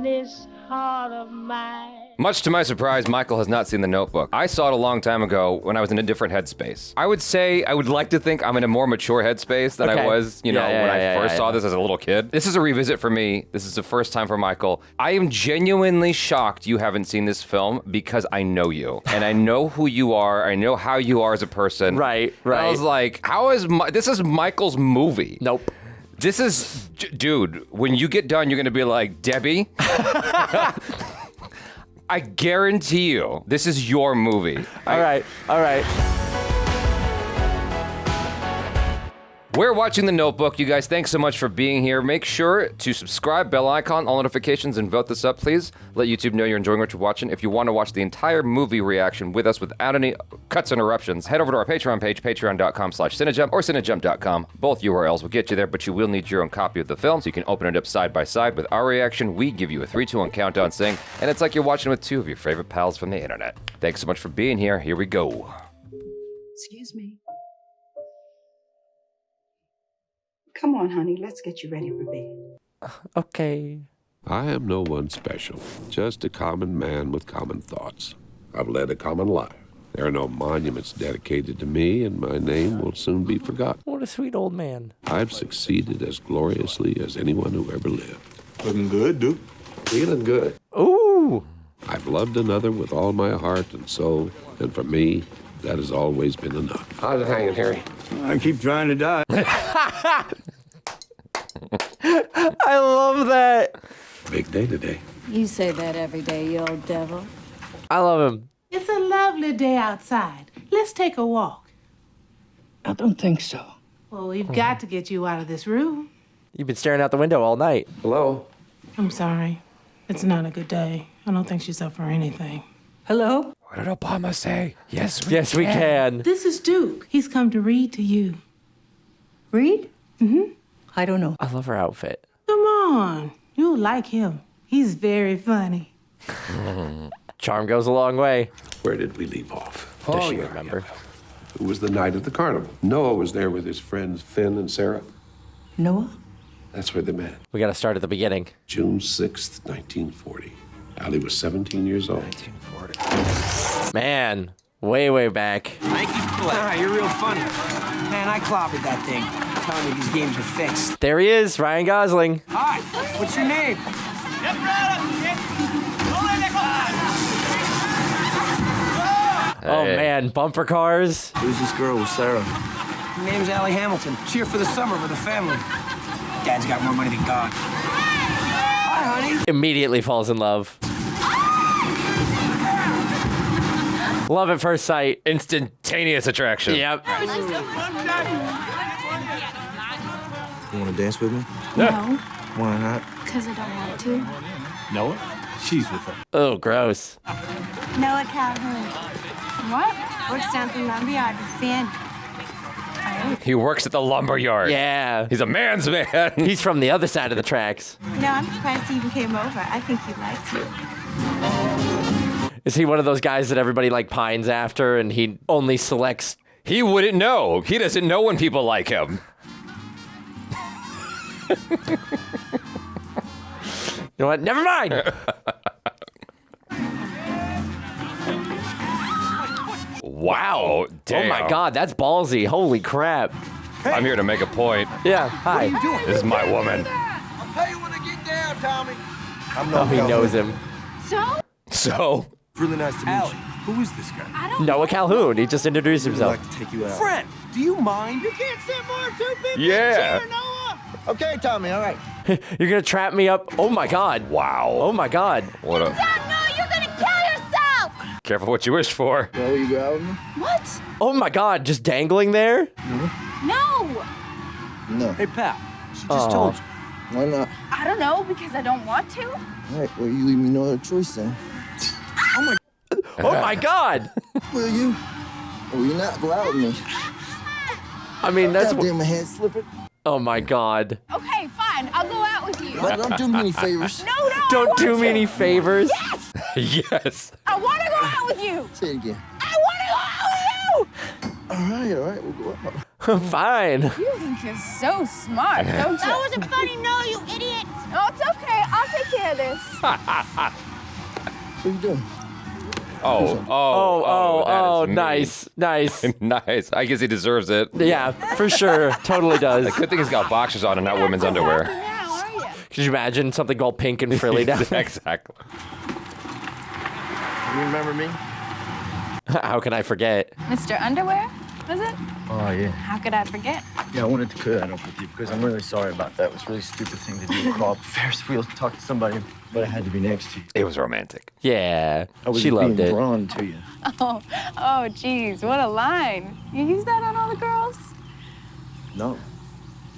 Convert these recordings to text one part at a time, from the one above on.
this heart of mine. Much to my surprise, Michael has not seen The Notebook. I saw it a long time ago when I was in a different headspace. I would say, I would like to think I'm in a more mature headspace than I was, when I first saw this as a little kid. This is a revisit for me. This is the first time for Michael. I am genuinely shocked you haven't seen this film because I know you. And I know who you are. I know how you are as a person. Right. I was like, this is Michael's movie. Nope. This is, dude, when you get done, you're going to be like, Debbie, I guarantee you, this is your movie. All right. We're watching The Notebook. You guys, thanks so much for being here. Make sure to subscribe, bell icon, all notifications, and vote this up, please. Let YouTube know you're enjoying what you're watching. If you want to watch the entire movie reaction with us without any cuts or interruptions, head over to our Patreon page, patreon.com/Cinejump or Cinejump.com. Both URLs will get you there, but you will need your own copy of the film, so you can open it up side by side with our reaction. We give you a 3, 2, 1 countdown saying, and it's like you're watching with two of your favorite pals from the internet. Thanks so much for being here. Here we go. Excuse me. Come on, honey, let's get you ready for bed. Okay. I am no one special, just a common man with common thoughts. I've led a common life. There are no monuments dedicated to me, and my name will soon be forgotten. What a sweet old man. I've succeeded as gloriously as anyone who ever lived. Looking good, Duke. Feeling good. Ooh. I've loved another with all my heart and soul, and for me, that has always been enough. How's it hanging, Harry? I keep trying to die. I love that. Big day today. You say that every day, you old devil. I love him. It's a lovely day outside. Let's take a walk. I don't think so. Well, we've got to get you out of this room. You've been staring out the window all night. Hello? I'm sorry. It's not a good day. I don't think she's up for anything. Hello? What did Obama say? Yes, We can. This is Duke. He's come to read to you. Reed? Mm-hmm. I don't know. I love her outfit. Come on. You'll like him. He's very funny. Charm goes a long way. Where did we leave off? Does she remember? It was the night of the carnival. Noah was there with his friends Finn and Sarah. Noah? That's where they met. We got to start at the beginning. June 6th, 1940. Allie was 17 years old. 1940. Man, way back. Thank you for that. You're real funny. Man, I clobbered that thing. Telling me these games are fixed. There he is, Ryan Gosling. Hi, what's your name? Oh man, bumper cars. Who's this girl with Sarah? Her name's Allie Hamilton. She's here for the summer with her family. Dad's got more money than God. Hi, honey. Immediately falls in love. Love at first sight. Instantaneous attraction. Yep. You want to dance with me? No, Why not? because I don't want to. Noah? She's with her. Oh, gross. Noah Calhoun. What? Works down from Lumberyard with Finn. He works at the lumber yard. Yeah. He's a man's man. He's from the other side of the tracks. No, I'm surprised he even came over. I think he likes you. Is he one of those guys that everybody like pines after and he only selects? He wouldn't know. He doesn't know when people like him. You know what? Never mind. Wow. Damn. Oh my God, that's ballsy. Holy crap. I'm here to make a point. Yeah, hi. This is my woman. I'll tell you when I get down, Tommy. I'm Oh, Noah he knows Calhoun. him. So, Really nice to meet Allie. you. Who is this guy? Noah Calhoun. He just introduced I'd himself. like to take you out. Friend, do you mind? You can't sit more than 2 people Yeah. in a chair, Noah. Okay, Tommy, all right. You're gonna trap me up? Oh my God. wow. Oh my God. What a... No, you're gonna kill yourself! Careful what you wish for. Well, you go out with me? What? Oh my God. Just dangling there? No! No. Hey, pal. She just Aw. told you. Why not? I don't know, because I don't want to. All right, well, you leave me no other choice then. Oh my God. Will you? Or will you not go out with me? I mean, that's. God damn, my hand's slipping. Oh my God. Okay, fine. I'll go out with you. But don't do me any favors. No, I Don't want do to. me any favors. Yes! Yes. I want to go out with you! Say it again. I want to go out with you! All right, we'll go out. Fine. You think you're so smart, don't you? That wasn't funny, no, you idiot! No, it's okay. I'll take care wear this. What are you doing? Oh, that is mean. Nice. Nice. I guess he deserves it. Yeah, for sure. Totally does. Good thing he's got boxers on and not women's underwear. Now, are you? Could you imagine something all pink and frilly down there? Exactly. You remember me? How can I forget? Mr. Underwear, was it? Oh, yeah. How could I forget? Yeah, I wanted to clear that up with you because I'm really sorry about that. It was a really stupid thing to do to crawl up a Ferris wheel to talk to somebody, but I had to be next to you. It was romantic. Yeah, I was she loved being it. drawn to you. Oh, geez, what a line. You use that on all the girls? No.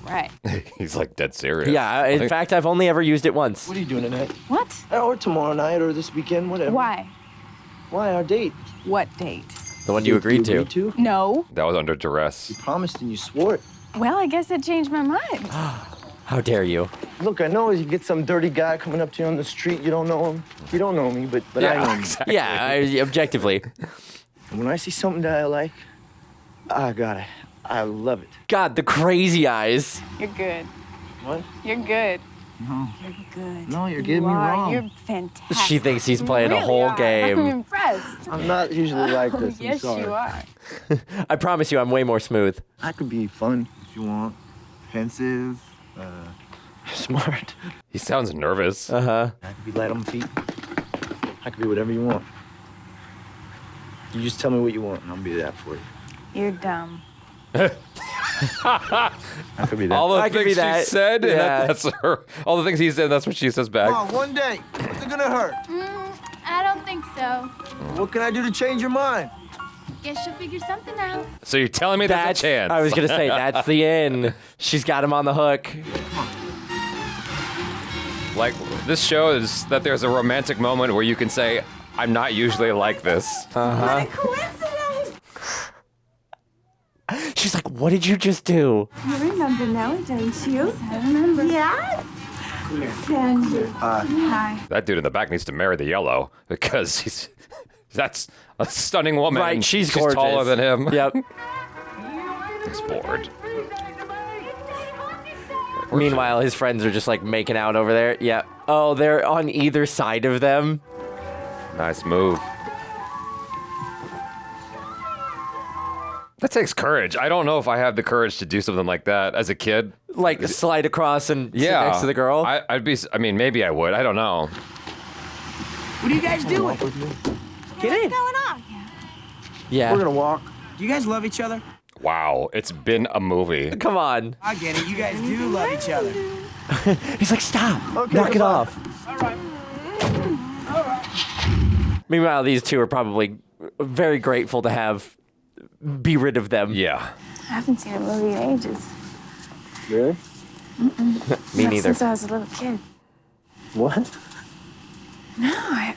Right. He's like dead serious. Yeah, in fact, I've only ever used it once. What are you doing tonight? What? Or tomorrow night or this weekend, whatever. Why? Why our date? What date? The one you agreed to. No. That was under duress. You promised and you swore it. Well, I guess it changed my mind. How dare you? Look, I know you get some dirty guy coming up to you on the street. You don't know him. You don't know me, but I know him. Exactly. Yeah, objectively. And when I see something that I like, I got it. I love it. God, the crazy eyes. You're good. What? You're good. No. You're good. No, you're getting me You are. wrong. You're fantastic. She thinks he's playing You a whole really are. game. I'm impressed. I'm not usually like this. I'm Yes, sorry. you are. I promise you, I'm way more smooth. I could be fun if you want. Pensive. Smart. He sounds nervous. Uh-huh. I could be light on my feet. I could be whatever you want. You just tell me what you want, and I'll be that for you. You're dumb. I could be that. All the I could be things she that. said, and Yeah. that's her. All the things he said, that's what she says back. Come on, one day. What's it gonna hurt? I don't think so. What can I do to change your mind? Guess you'll figure something out. So you're telling me there's a chance? I was gonna say that's the end. She's got him on the hook. Like, this shows that there's a romantic moment where you can say, I'm not usually like this. Uh-huh. Coincidence! She's like, what did you just do? You remember Noah, don't you? I remember. Yeah? Hi. That dude in the back needs to marry the yellow because that's a stunning woman. Right, and she's gorgeous. taller than him. Yep. He's bored. Meanwhile, his friends are just like making out over there. Yeah. Oh, they're on either side of them. Nice move. That takes courage. I don't know if I have the courage to do something like that as a kid. Like slide across and sit Yeah. next to the girl. I'd be, I mean, maybe I would. I don't know. What are you guys doing? Walk with me? Get in. What's going on? Yeah. We're gonna walk. Do you guys love each other? Wow, it's been a movie. Come on. I get it. You guys do love each other. He's like, stop. Okay, Knock it fine. off. Meanwhile, these two are probably very grateful to be rid of them. Yeah. I haven't seen a movie in ages. Really? Me Not neither. Since I was a little kid. What? No,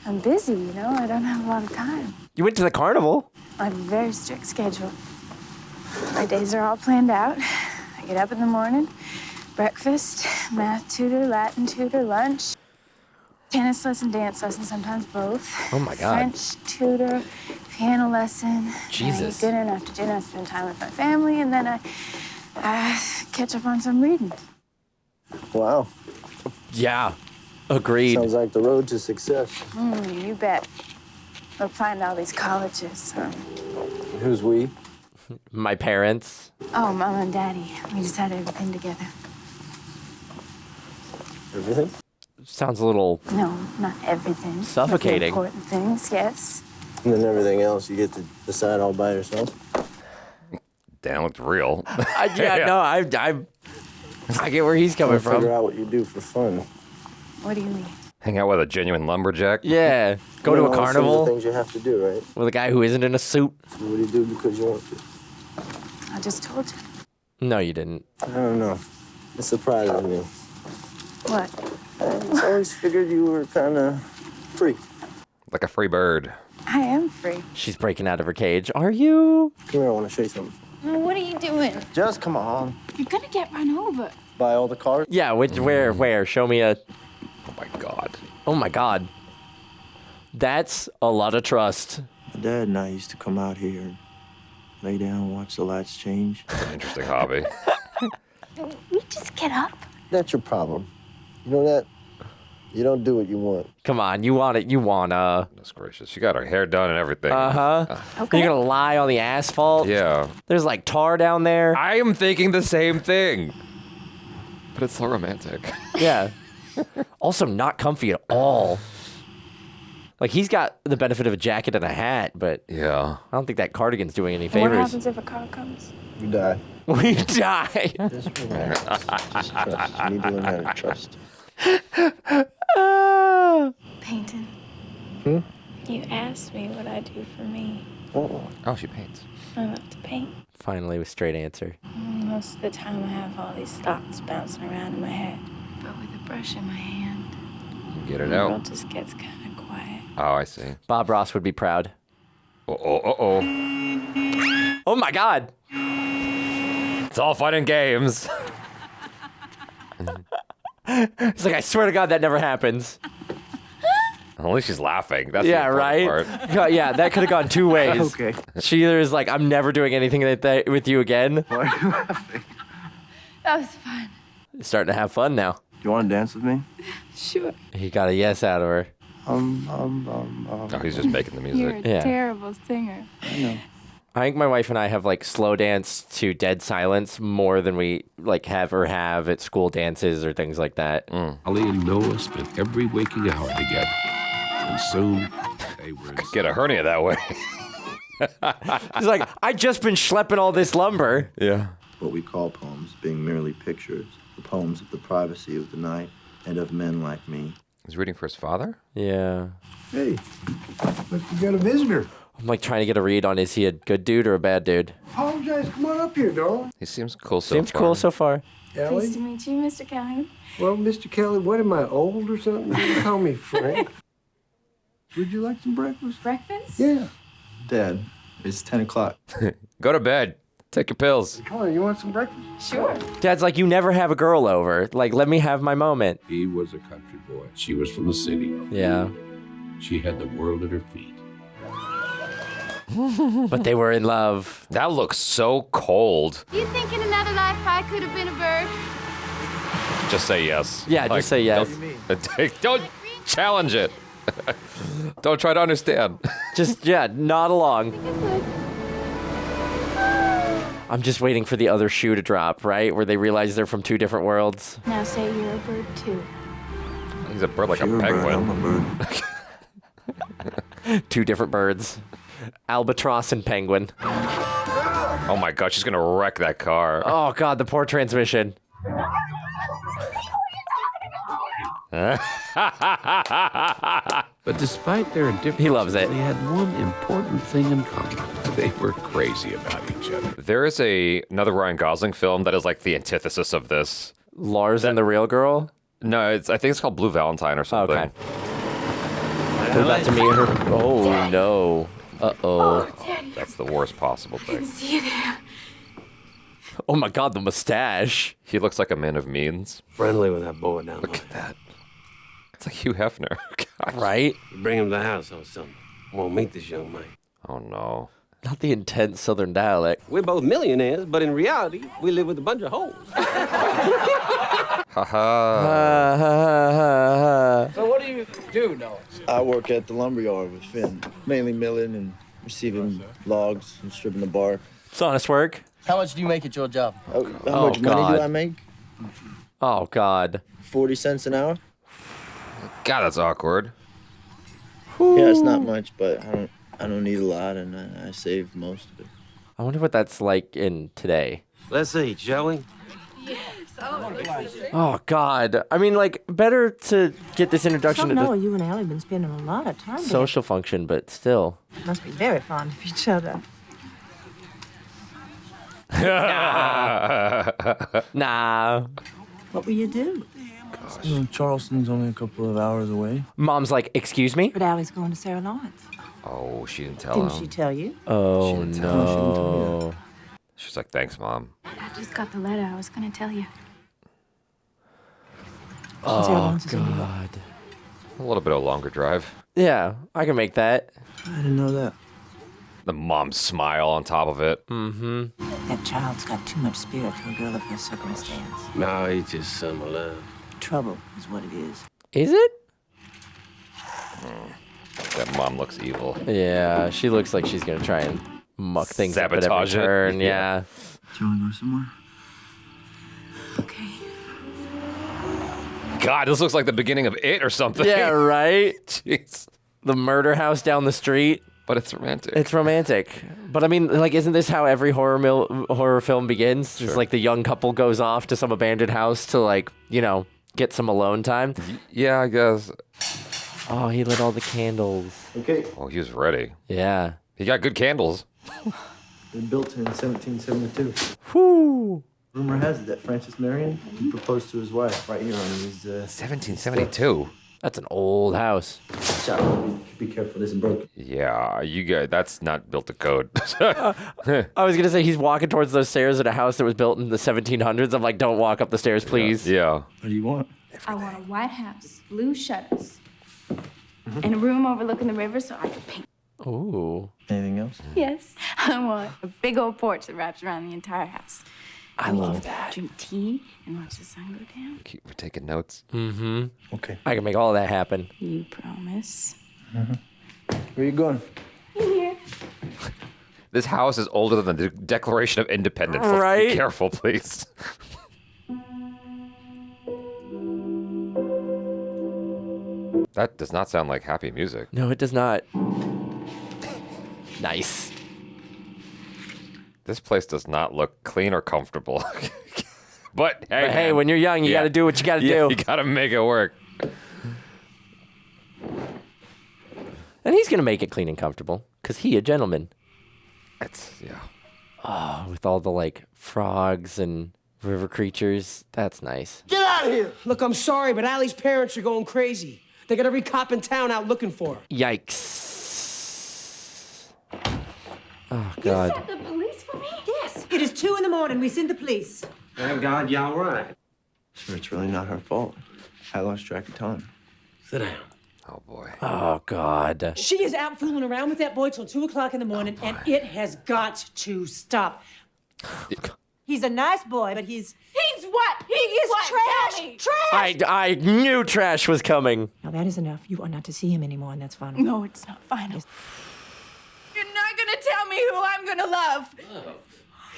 I'm busy, you know? I don't have a lot of time. You went to the carnival. I have a very strict schedule. My days are all planned out. I get up in the morning, breakfast, math tutor, Latin tutor, lunch, tennis lesson, dance lesson, sometimes both. Oh my God. French tutor, piano lesson. Jesus. Then I eat dinner, and after dinner I spend time with my family, and then I catch up on some reading. Wow. Yeah. Agreed. Sounds like the road to success. You bet. We're applying to all these colleges. Who's we? My parents. Oh, Mama and Daddy. We just had everything together. Everything? Sounds a little. No, not everything. Suffocating. But the important things, yes. And then everything else you get to decide all by yourself? Damn, it's real. Yeah, no, I get where he's coming Figure from. out what you do for fun. What do you mean? Hang out with a genuine lumberjack. Yeah. Go to You a know, some of the carnival things you have to do, right? with a guy who isn't in a suit. So what do you do because you want to? I just told you. No, you didn't. I don't know. It surprises me. What? I just always figured you were kind of free. Like a free bird. I am free. She's breaking out of her cage. Are you? Come here, I want to show you something. What are you doing? Just come on. You're gonna get run over. Buy all the cars? Yeah, where? Show me a. Oh my God. Oh my God. That's a lot of trust. My dad and I used to come out here and lay down and watch the lights change. It's an interesting hobby. We just get up. That's your problem. You know that? You don't do what you want. Come on, you want it. You wanna. Goodness gracious. She got her hair done and everything. Okay. You're gonna lie on the asphalt? Yeah. There's like tar down there. I am thinking the same thing. But it's so romantic. Yeah. Also not comfy at all. Like, he's got the benefit of a jacket and a hat, but Yeah. I don't think that cardigan's doing any What favors. happens if a car comes? You die. We die. Just relax. Just trust. You need to learn how to trust. Painting. You asked me what I do for me. Oh, she paints. I love to paint. Finally, a straight answer. Most of the time I have all these thoughts bouncing around in my head. But with a brush in my hand, Get it the world out. just gets kind of quiet. Oh, I see. Bob Ross would be proud. Oh. Oh my God. It's all fun and games. It's like, I swear to God, that never happens. At least she's laughing. That's Yeah, the right? important part. God, yeah, that could have gone two ways. Okay. She either is like, I'm never doing anything like that with you again. Why are you laughing? That was fun. Starting to have fun now. You want to dance with me? Sure. He got a yes out of her. Oh, he's just making the You're music. a Yeah. terrible singer. I know. I think my wife and I have like slow dance to dead silence more than we like have at school dances or things like that. Allie and Noah spent every waking hour together. And soon, they were in Get a hernia that way. He's like, I just been schlepping all this lumber. Yeah. What we call poems being merely pictures, the poems of the privacy of the night and of men like me. He's reading for his father? Yeah. Hey, look, you got a visitor. I'm like trying to get a read on, is he a good dude or a bad dude? Apologize. Come on up here, darling. He seems cool so Seems far. cool so far. Pleased Allie? to meet you, Mr. Kelly. Well, Mr. Kelly, what am I, old or something? You call me Frank. Would you like some breakfast? Breakfast? Yeah. Dad, it's 10 o'clock. Go to bed. Take your pills. Come on, you want some breakfast? Sure. Dad's like, you never have a girl over. Like, let me have my moment. He was a country boy. She was from the city. Yeah. She had the world at her feet. But they were in love. That looks so cold. You think in another life I could have been a bird? Just say yes. Yeah, just say yes. Don't challenge it. Don't try to understand. Just, yeah, nod along. I'm just waiting for the other shoe to drop, right? Where they realize they're from two different worlds. Now say you're a bird too. He's a bird like You're a penguin. I'm a bird. Two different birds. Albatross and penguin. Oh my god, she's gonna wreck that car. Oh God, the poor transmission. But despite their differences, He loves it. they had one important thing in common. They were crazy about each other. There is another Ryan Gosling film that is like the antithesis of this. Lars and the real girl? No, I think it's called Blue Valentine or something. Okay. We're about to meet her. Oh no. Uh-oh. That's the worst possible thing. See you there. Oh my God, the mustache. He looks like a man of means. Friendly with that boy down Look at that. It's like Hugh Hefner. Gosh. Right? Bring him to the house or something. Won't meet this young man. Oh no. Not the intense southern dialect. We're both millionaires, but in reality, we live with a bunch of hoes. Haha. So what do you do, Noah? I work at the lumberyard with Finn, mainly milling and receiving logs and stripping the bark. It's honest work. How much do you make at your job? How Oh, much money God. do I make? Oh God. 40 cents an hour? God, that's awkward. Yeah, it's not much, but I don't need a lot, and I save most of it. I wonder what that's like in today. Let's eat, shall we? Oh God. I mean, like, better to get this introduction to the you and Allie been spending a lot of time social function, but still. Must be very fond of each other. Nah. What will you do? Charleston's only a couple of hours away. Mom's like, excuse me? But Allie's going to Sarah Lawrence. Oh, she didn't tell Didn't him. she tell you? Oh didn't tell no. She's like, thanks, Mom. I just got the letter. I was gonna tell you. Sarah Oh Lawrence is in New York. God. A little bit of a longer drive. Yeah, I can make that. I didn't know that. The mom's smile on top of it. Mm-hmm. That child's got too much spirit for a girl of her circumstance. No, he's just some love. Trouble is what it is. Is it? That mom looks evil. Yeah, she looks like she's gonna try and muck things up at every Sabotage it. turn. Yeah. Do you want to go somewhere? Okay. God, this looks like the beginning of It or something. Yeah, right? Jeez. The murder house down the street. But it's romantic. It's romantic. But I mean, like, isn't this how every horror film begins? Just like the young couple goes off to some abandoned house to, like, you know, get some alone time. Yeah, I guess. Oh, he lit all the candles. Okay. Oh, he was ready. Yeah. He got good candles. They built in 1772. Whoo! Rumor has it that Francis Marion he proposed to his wife right here on his. 1772. That's an old house. Sorry, be careful, it isn't broken. Yeah, you guys, that's not built to code. I was gonna say he's walking towards those stairs at a house that was built in the 1700s. I'm like, don't walk up the stairs, please. Yeah. What do you want? I want a white house, blue shutters, and a room overlooking the river so I can paint. Ooh. Anything else? Yes. I want a big old porch that wraps around the entire house. I love that. Drink tea and watch the sun go down. We're taking notes. Mm-hmm. Okay. I can make all of that happen. You promise? Where you going? In here. This house is older than the Declaration of Independence. Let's Right? be careful, please. That does not sound like happy music. No, it does not. Nice. This place does not look clean or comfortable. But hey, But hey, man. when you're young, you Yeah. gotta do what you gotta Yeah, do. you gotta make it work. And he's gonna make it clean and comfortable, because he a gentleman. It's, yeah. Oh, with all the, like, frogs and river creatures. That's nice. Get out of here! Look, I'm sorry, but Allie's parents are going crazy. They got every cop in town out looking for her. Yikes. Oh, God. The police for me? Yes, it is 2 a.m. We send the police. Thank God y'all right. Sure, it's really not her fault. I lost track of time. Sit down. Oh, boy. Oh, God. She is out fooling around with that boy till 2 o'clock in the morning, and it has got to stop. He's a nice boy, but he's what? He is trash. Trash. I knew trash was coming. Now that is enough. You are not to see him anymore, and that's final. No, it's not final. You're not gonna tell me who I'm gonna love.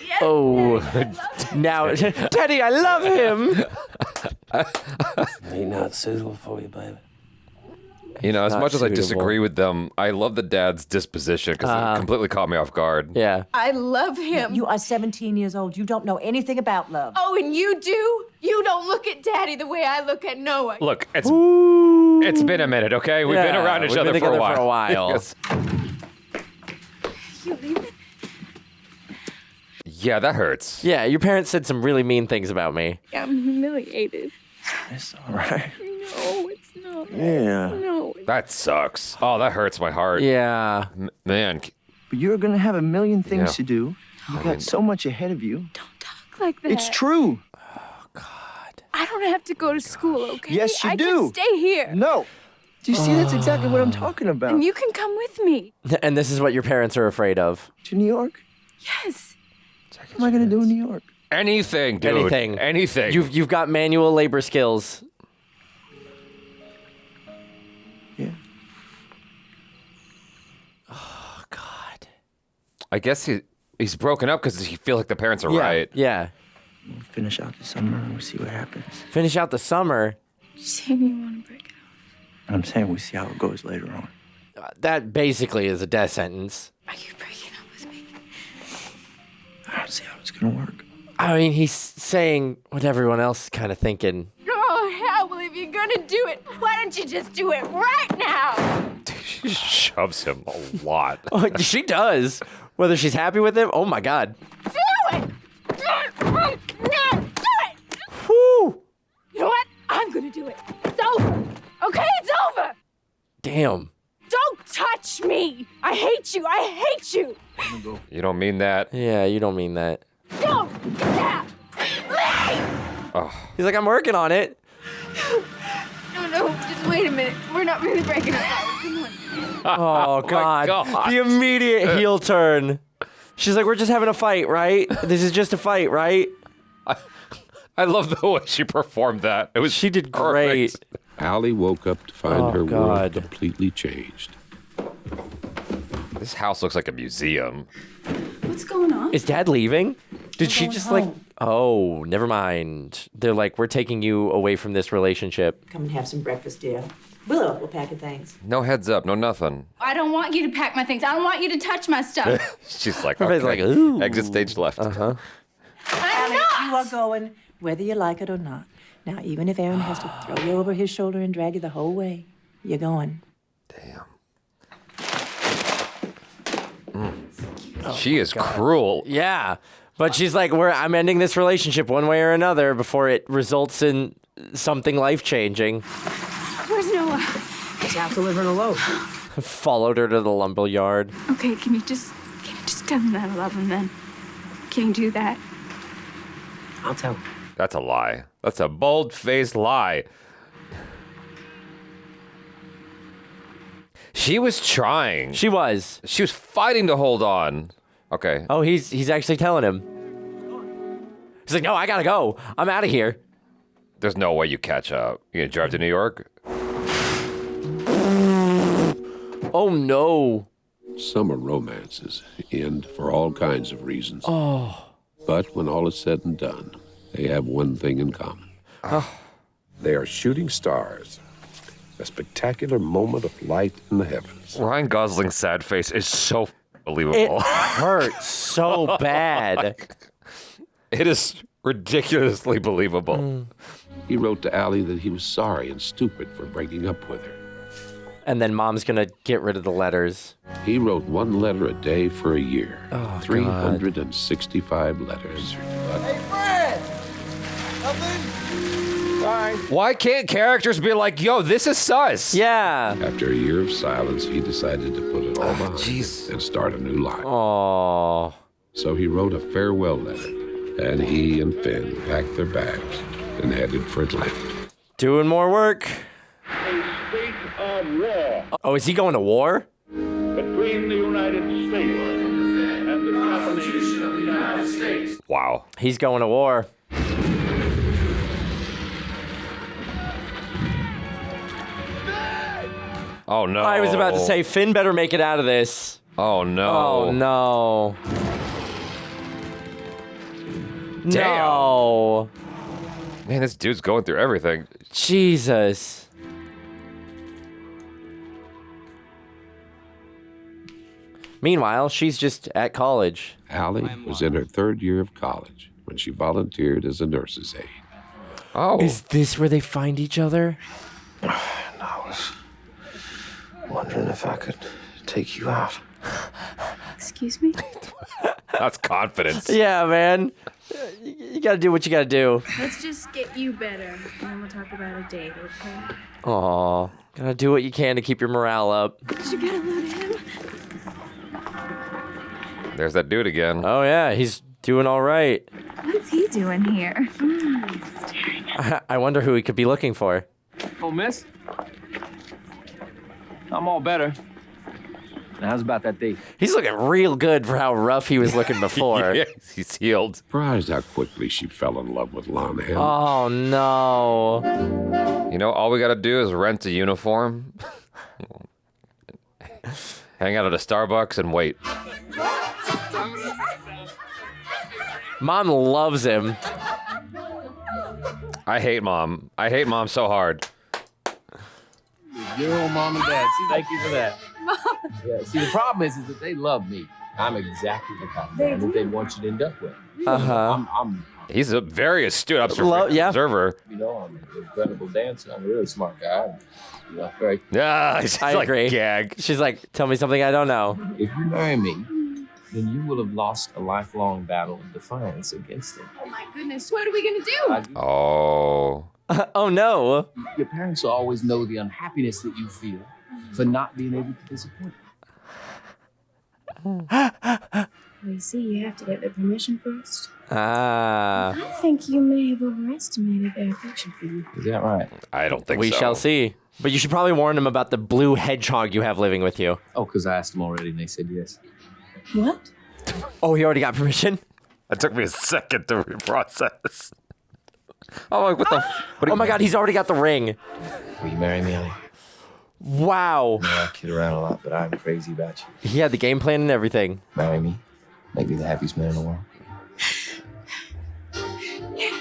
Yes, Oh, Daddy, I love now, Teddy, I love him. Ain't not suitable for you, baby. You know, as Not much as I suitable. disagree with them, I love the dad's disposition because it completely caught me off guard. Yeah. I love him. You are 17 years old. You don't know anything about love. Oh, and you do? You don't look at Daddy the way I look at Noah. Look, it's been a minute, okay? We've been Yeah, around each we've other been for a together while. for a while. Yes. You leaving? Yeah, that hurts. Yeah, your parents said some really mean things about me. I'm humiliated. It's all right. No, it's not. Yeah. No. That sucks. Oh, that hurts my heart. Yeah. Man, But you're gonna have a million things Yeah. to do. You got so much ahead of you. Don't talk like that. It's true. I don't have to go to school, okay? Yes, you I do. can stay here. No. Do you see? That's exactly what I'm talking about. And you can come with me. And this is what your parents are afraid of. To New York? Yes. What am I gonna do in New York? anything, dude. Anything. Anything. You've got manual labor skills. Yeah. Oh, God. I guess he's broken up because he feels like the parents are Yeah. right. Yeah. We'll finish out the summer and we'll see what happens. Finish out the summer. You saying you want to break it up? I'm saying we'll see how it goes later on. That basically is a death sentence. Are you breaking up with me? I don't see how it's gonna work. I mean, he's saying what everyone else is kind of thinking. Oh, hell, well, if you're gonna do it, why don't you just do it right now? She shoves him a lot. Oh, she does. Whether she's happy with him, oh my God. Do it! Do it! Do it! Whew. You know what? I'm gonna do it. It's over. Okay, it's over. Damn. Don't touch me. I hate you. I hate you. You don't mean that. Yeah, you don't mean that. Don't get out. Leave. Oh, He's like, I'm working on it. No, just wait a minute. We're not really breaking up. Come on. Oh, God. God. The immediate heel turn. She's like, we're just having a fight, right? This is just a fight, right? I love the way she performed that. She did perfect. great. Allie woke up to find her world God. completely changed. This house looks like a museum. What's going on? Is Dad leaving? Did We're she going just home. Oh, never mind. They're like, we're taking you away from this relationship. Come and have some breakfast, dear. We'll up a pack of things. No heads up, no nothing. I don't want you to pack my things. I don't want you to touch my stuff. She's like, Everybody's okay. like, ooh. Exit stage left. Uh-huh. I'm You not. are going, whether you like it or not. Now, even if Aaron has to throw you over his shoulder and drag you the whole way, you're going. Damn. She is cruel. Yeah. But she's like, I'm ending this relationship one way or another before it results in something life-changing. Where's Noah? He's out delivering a loaf. Followed her to the lumber yard. Okay, can you just tell him that I love him then? Can you do that? I'll tell him. That's a lie. That's a bold-faced lie. She was trying. She was. She was fighting to hold on. Okay. Oh, he's actually telling him. He's like, no, I gotta go. I'm out of here. There's no way you catch up. You gonna drive to New York? Oh, no. Summer romances end for all kinds of reasons. Oh. But when all is said and done, they have one thing in common. They are shooting stars. A spectacular moment of light in the heavens. Ryan Gosling's sad face is so believable. It hurts so bad. It is ridiculously believable. He wrote to Allie that he was sorry and stupid for breaking up with her. And then Mom's gonna get rid of the letters. He wrote one letter a day for a year. Oh, 365 letters. Hey, Fred! Nothing? Sorry. Why can't characters be like, yo, this is sus? Yeah. After a year of silence, he decided to put it all behind and start a new life. Oh. So he wrote a farewell letter, and he and Finn packed their bags and headed for Atlanta. Doing more work. A state of war Oh, is he going to war? between the United States and the Constitution of the United States. Wow. He's going to war. Oh, no. I was about to say, Finn better make it out of this. Oh, no. Oh, no. Damn. No. Man, this dude's going through everything. Jesus. Meanwhile, she's just at college. Allie was in her third year of college when she volunteered as a nurse's aide. Oh. Is this where they find each other? I was wondering if I could take you out. Excuse me? That's confidence. Yeah, man. You gotta do what you gotta do. Let's just get you better, and then we'll talk about a date, okay? Aw. Gotta do what you can to keep your morale up. You gotta love him. There's that dude again. Oh, yeah. He's doing all right. What's he doing here? I wonder who he could be looking for. Oh, miss? I'm all better. Now, how's about that date? He's looking real good for how rough he was looking before. Yeah, he's healed. Surprised how quickly she fell in love with Lon Hamilton. Oh, no. You know, all we gotta do is rent a uniform, hang out at a Starbucks, and wait. Mom loves him. I hate Mom. I hate Mom so hard. Your old mom and dad. See, thank you for that. Yeah. See, the problem is that they love me. I'm exactly the kind of man that they want you to end up with. Uh-huh. I'm He's a very astute yeah. observer. you know, I'm an incredible dancer. I'm a really smart guy. You know, very. Yeah, he's I like agree. gag. She's like, tell me something I don't know. If you marry me, then you will have lost a lifelong battle of defiance against him. Oh my goodness, what are we gonna do? Oh. Oh, no. Your parents will always know the unhappiness that you feel for not being able to disappoint them. Well, you see, you have to get their permission first. Ah. I think you may have overestimated their affection for you. Is that right? I don't think We so. shall see. But you should probably warn them about the blue hedgehog you have living with you. Oh, because I asked them already and they said yes. What? Oh, he already got permission? It took me a second to reprocess. I'm like, what the? Oh my God, he's already got the ring. Will you marry me, Allie? Wow. I know I kid around a lot, but I'm crazy about you. He had the game plan and everything. Marry me. Make me the happiest man in the world.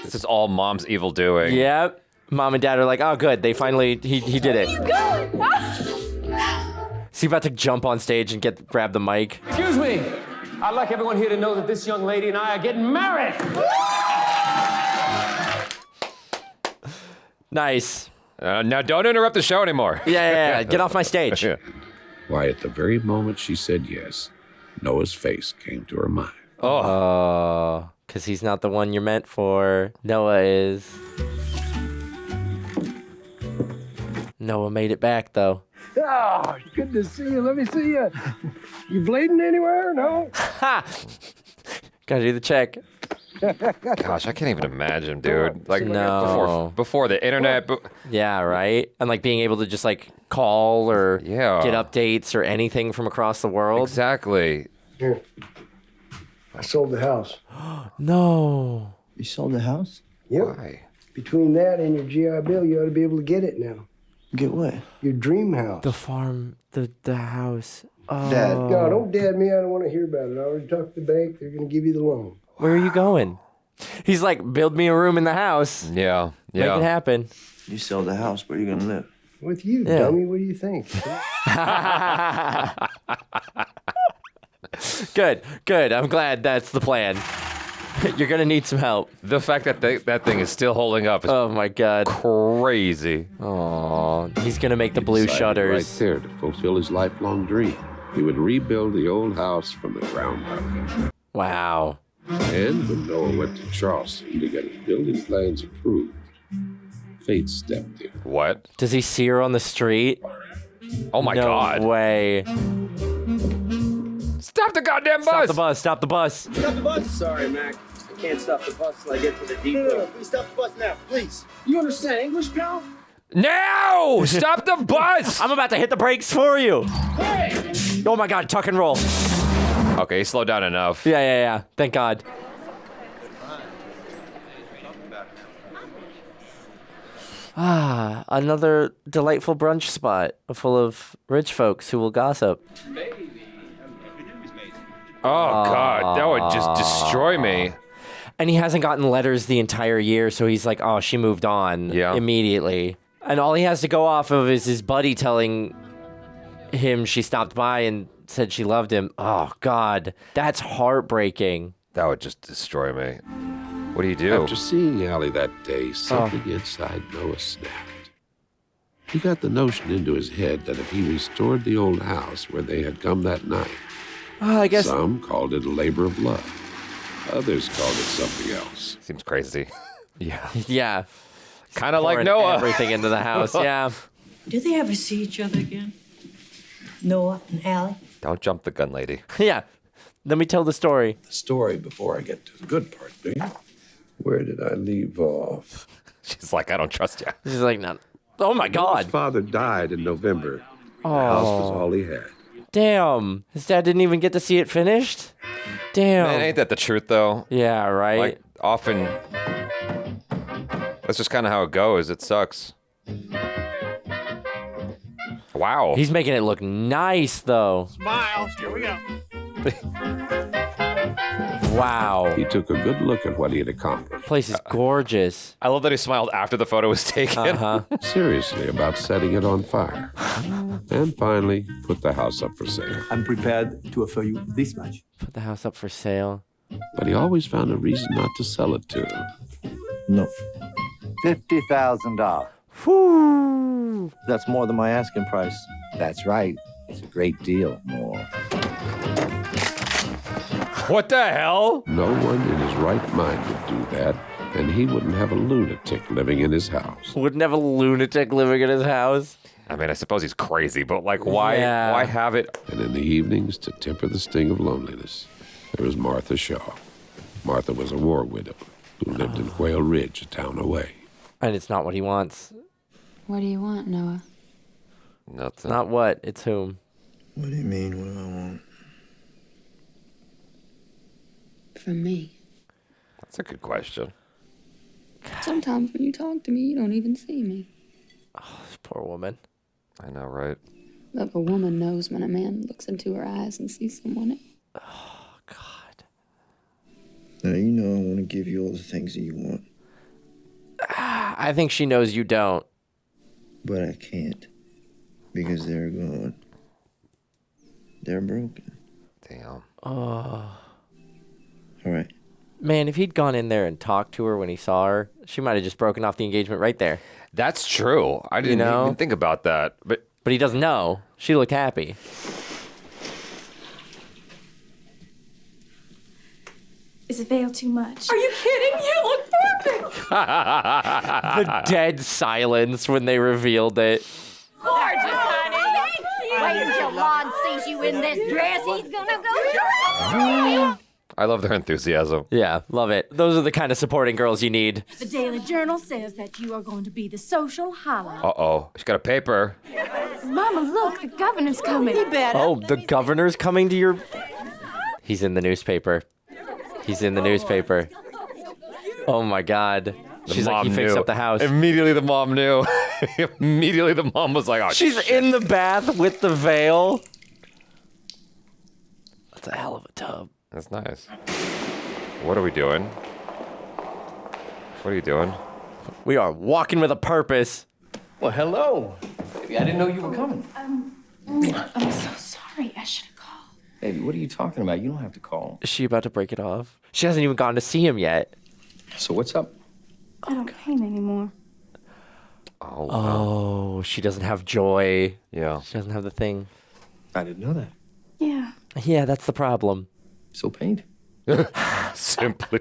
This is all mom's evil doing. Yep. Mom and dad are like, oh, good. They finally, he did it. Where are you going? Is he about to jump on stage and grab the mic? Excuse me. I'd like everyone here to know that this young lady and I are getting married. Nice. Now don't interrupt the show anymore. Yeah. Get off my stage. Why, at the very moment she said yes, Noah's face came to her mind. Oh, because he's not the one you're meant for. Noah is. Noah made it back, though. Oh, good to see you. Let me see you. You bleeding anywhere? No? Ha! Gotta do the check. Gosh, I can't even imagine, dude. Like, No. before the internet. Yeah, right? And like being able to just like call or get updates or anything from across the world. Exactly. Here. I sold the house. No. You sold the house? Yep. Why? Between that and your GI Bill, you ought to be able to get it now. Get what? Your dream house. The farm, the house. Oh. Dad. No, don't dad me. I don't want to hear about it. I already talked to the bank. They're going to give you the loan. Where are you going? He's like, build me a room in the house. Yeah. Make it happen. You sell the house. Where are you going to live? With you, Yeah. dummy. What do you think? Good. I'm glad that's the plan. You're gonna need some help. The fact that that thing is still holding up is Oh my God. crazy. Oh, he's gonna make the He blue decided shutters. right there to fulfill his lifelong dream. He would rebuild the old house from the ground up. Wow. And when Noah went to Charleston to get his building plans approved, fate stepped in. What? Does he see her on the street? Oh my no God. way. Stop the goddamn bus! Stop the bus. Stop the bus. Stop the bus. Sorry, Mac. I can't stop the bus till I get to the depot. No, please stop the bus now, please. You understand English, pal? Now! Stop the bus! I'm about to hit the brakes for you. Hey! Oh my God, tuck and roll. Okay, he slowed down enough. Yeah. Thank God. Ah, another delightful brunch spot full of rich folks who will gossip. Oh God, that would just destroy me. And he hasn't gotten letters the entire year, so he's like, oh, she moved on immediately. And all he has to go off of is his buddy telling him she stopped by and said she loved him. Oh, God. That's heartbreaking. That would just destroy me. What do you do? After seeing Allie that day, something inside Noah snapped. He got the notion into his head that if he restored the old house where they had come that night, I guess some called it a labor of love. Others called it something else. Seems crazy. Yeah. Kind of like Pouring Noah. everything into the house, yeah. Do they ever see each other again? Noah and Allie? Don't jump the gun, lady. Yeah. Let me tell the story. The story before I get to the good part, baby. Where did I leave off? She's like, I don't trust you. She's like, no. Oh my His God. father died in November. The house was all he had. Damn. His dad didn't even get to see it finished? Damn. Man, ain't that the truth, though? Yeah, right? Like, often, that's just kind of how it goes. It sucks. Wow. He's making it look nice, though. Smile. Here we go. Wow. He took a good look at what he had accomplished. Place is gorgeous. I love that he smiled after the photo was taken. Seriously about setting it on fire. And finally, put the house up for sale. I'm prepared to offer you this much. Put the house up for sale. But he always found a reason not to sell it to him. No. $50,000. Whoo! That's more than my asking price. That's right. It's a great deal more. What the hell? No one in his right mind would do that, and he wouldn't have a lunatic living in his house. Wouldn't have a lunatic living in his house. I mean, I suppose he's crazy, but like, why have it? And in the evenings, to temper the sting of loneliness, there was Martha Shaw. Martha was a war widow who lived in Quail Ridge, a town away. And it's not what he wants. What do you want, Noah? Nothing. Not what, it's whom. What do you mean, what do I want? From me. That's a good question. Sometimes when you talk to me, you don't even see me. Oh, poor woman. I know, right? But a woman knows when a man looks into her eyes and sees someone else. Oh, God. Now, you know I want to give you all the things that you want. I think she knows you don't. But I can't. Because they're gone. They're broken. Damn. Oh. All right. Man, if he'd gone in there and talked to her when he saw her, she might have just broken off the engagement right there. That's true. I didn't even think about that. But he doesn't know. She looked happy. Is the veil too much? Are you kidding? You look perfect. The dead silence when they revealed it. Gorgeous, honey. Wait until Lon sees you in this dress. He's gonna go. I love their enthusiasm. Yeah, love it. Those are the kind of supporting girls you need. The Daily Journal says that you are going to be the social highlight. Uh-oh. She's got a paper. Mama, look, the governor's coming. Oh, the governor's coming to your... He's in the newspaper. He's in the newspaper. Oh, my God. She's like, he fixed up the house. Immediately the mom knew. Immediately the mom was like, oh, she's shit. in the bath with the veil. That's a hell of a tub. That's nice. What are we doing? What are you doing? We are walking with a purpose. Well, hello. Baby, I didn't know you were coming. I'm so sorry. I should have called. Baby, what are you talking about? You don't have to call. Is she about to break it off? She hasn't even gone to see him yet. So what's up? I don't paint anymore. Oh, wow. Oh, she doesn't have joy. Yeah. She doesn't have the thing. I didn't know that. Yeah. Yeah, that's the problem. So paint. Simply.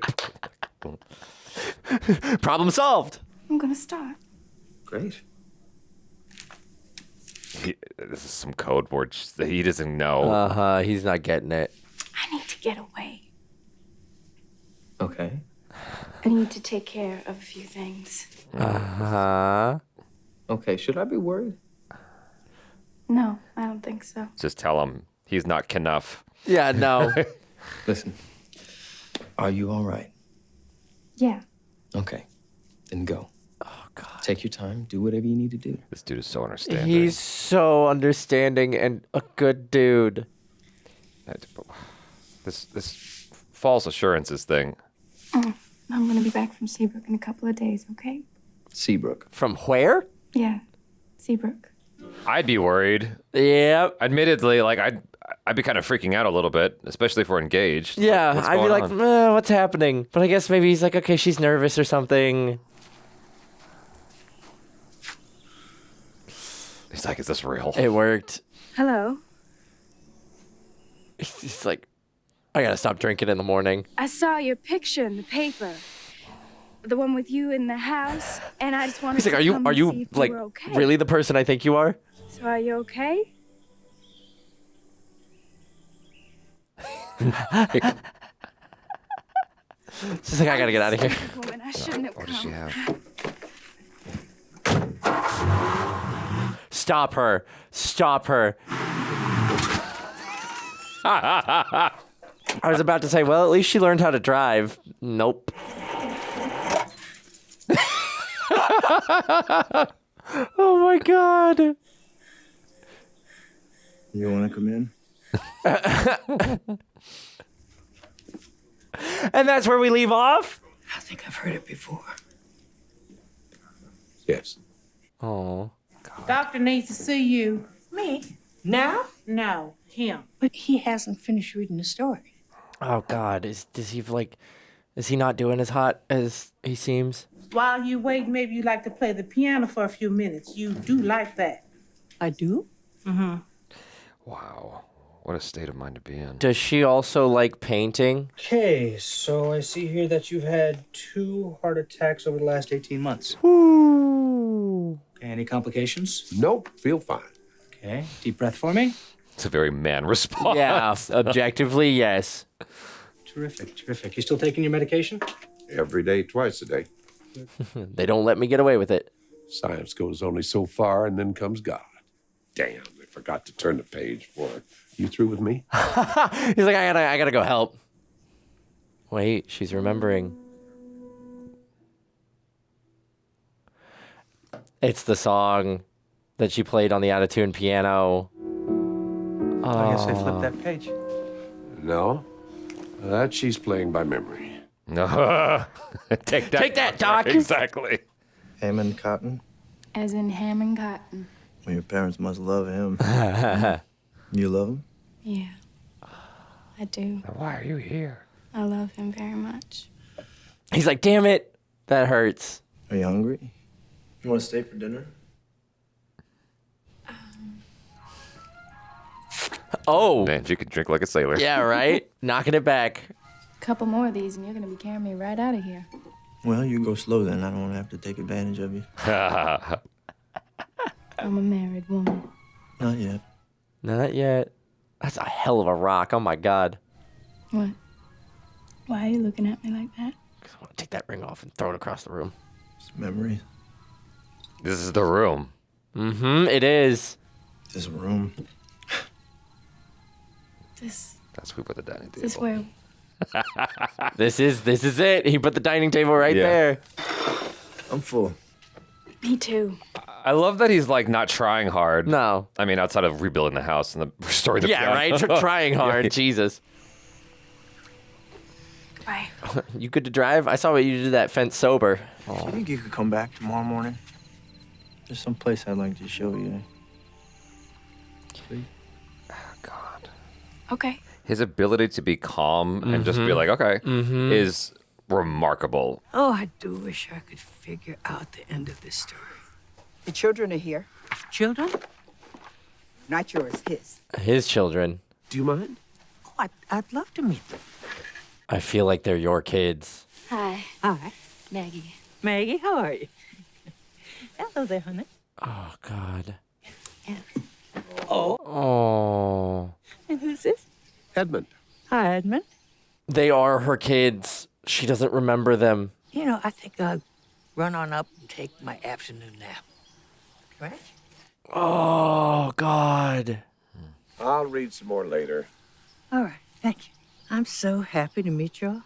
Problem solved. I'm gonna start. Great. This is some code word that he doesn't know. Uh-huh, he's not getting it. I need to get away. Okay. I need to take care of a few things. Uh-huh. Okay, should I be worried? No, I don't think so. Just tell him he's not enough. Yeah, no. Listen, are you all right? Yeah. Okay, then go. Oh, God. Take your time. Do whatever you need to do. This dude is so understanding. He's so understanding and a good dude. This false assurances thing. I'm gonna be back from Seabrook in a couple of days, okay? Seabrook. From where? Yeah, Seabrook. I'd be worried. Yep. Admittedly, like I'd be kind of freaking out a little bit, especially if we're engaged. Yeah, What's I'd be going like, on? what's happening? But I guess maybe he's like, okay, she's nervous or something. He's like, is this real? It worked. Hello. He's like, I gotta stop drinking in the morning. I saw your picture in the paper. The one with you in the house, and I just wanted He's like, to come are and you see if like you were okay. really the person I think you are? So are you okay? She's like, I gotta get out of here. Woman, I shouldn't have What come. does she have? Stop her. Stop her. I was about to say, well, at least she learned how to drive. Nope. Oh my God. You want to come in? And that's where we leave off? I think I've heard it before. Yes. Oh. Doctor needs to see you. Me? Now? No, him. But he hasn't finished reading the story. Oh God. Is he not doing as hot as he seems? While you wait, maybe you'd like to play the piano for a few minutes. You do like that. I do? Mm-hmm. Wow. What a state of mind to be in. Does she also like painting? Okay, so I see here that you've had 2 heart attacks over the last 18 months. Ooh. Okay, any complications? Nope, feel fine. Okay, deep breath for me. It's a very man response. Yeah, objectively, yes. Terrific, terrific. You still taking your medication? Every day, twice a day. They don't let me get away with it. Science goes only so far, and then comes God. Damn, I forgot to turn the page for it. You through with me? He's like, I gotta go help. Wait, she's remembering. It's the song that she played on the out-of-tune piano. I guess they flipped that page. No, that she's playing by memory. No. Take that, Doc. Exactly. Ham and cotton? As in ham and cotton. Well, your parents must love him. You love him? Yeah, I do. Why are you here? I love him very much. He's like, damn it, that hurts. Are you hungry? You want to stay for dinner? Oh. Man, you can drink like a sailor. Yeah, right? Knocking it back. A couple more of these and you're gonna be carrying me right out of here. Well, you go slow then. I don't want to have to take advantage of you. I'm a married woman. Not yet. Not yet. That's a hell of a rock. Oh, my God. What? Why are you looking at me like that? I want to take that ring off and throw it across the room. It's memories. This is the room. Mm-hmm, it is. This room. That's who put the dining table. This where? This is it. He put the dining table right there. I'm full. Me too. I love that he's like not trying hard. No. I mean, outside of rebuilding the house and restoring the piano. right? Trying hard. Yeah. Jesus. Bye. You good to drive? I saw what you did that fence sober. Do you think you could come back tomorrow morning? There's some place I'd like to show you. Please? Oh, God. Okay. His ability to be calm and just be like, okay, is remarkable. Oh, I do wish I could figure out the end of this story. The children are here. Children? Not yours, his. His children. Do you mind? Oh, I'd love to meet them. I feel like they're your kids. Hi. Hi. Maggie. Maggie, how are you? Hello there, honey. Oh, God. Oh. Oh. And who's this? Edmund. Hi, Edmund. They are her kids. She doesn't remember them. You know, I think I'll run on up and take my afternoon nap. Right? Oh, God. I'll read some more later. All right, thank you. I'm so happy to meet y'all.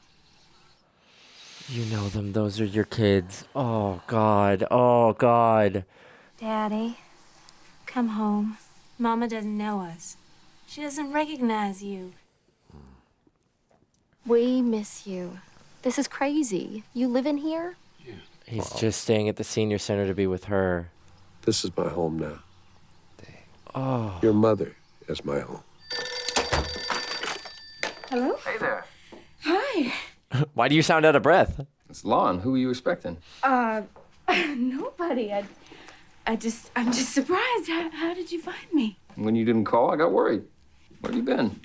You know them. Those are your kids. Oh, God. Oh, God. Daddy, come home. Mama doesn't know us. She doesn't recognize you. We miss you. This is crazy. You live in here? He's just staying at the senior center to be with her. This is my home now. Oh. Your mother is my home. Hello? Hey there. Hi. Why do you sound out of breath? It's Lon. Who were you expecting? Nobody. I'm just surprised. How did you find me? When you didn't call, I got worried. Where have you been?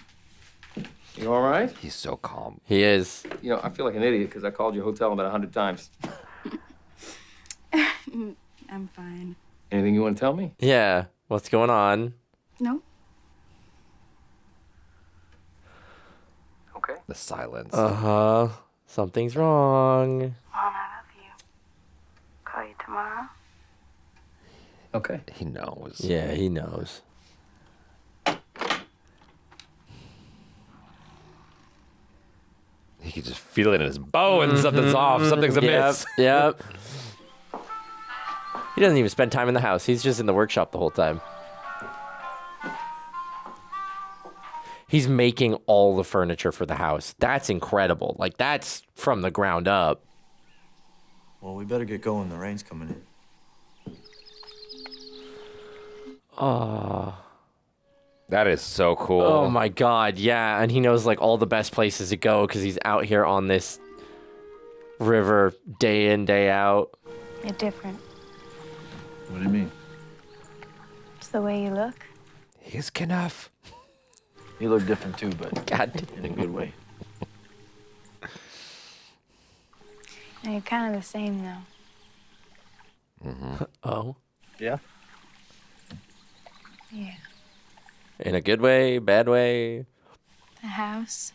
You all right? He's so calm. He is. You know, I feel like an idiot because I called your hotel about 100 times. I'm fine. Anything you want to tell me? Yeah. What's going on? No? Okay. The silence. Uh-huh. Something's wrong. Mom, I love you. Call you tomorrow? Okay. He knows. Yeah, he knows. He can just feel it in his bones. Something's off. Something's amiss. Yep. He doesn't even spend time in the house. He's just in the workshop the whole time. He's making all the furniture for the house. That's incredible. Like, that's from the ground up. Well, we better get going. The rain's coming in. Oh. That is so cool. Oh, my God. Yeah. And he knows, like, all the best places to go because he's out here on this river day in, day out. You're different. What do you mean? It's the way you look. He's enough. You look different too, but God. in a good way. No, you're kind of the same, though. Mm-hmm. Oh. Yeah? Yeah. In a good way, bad way. The house.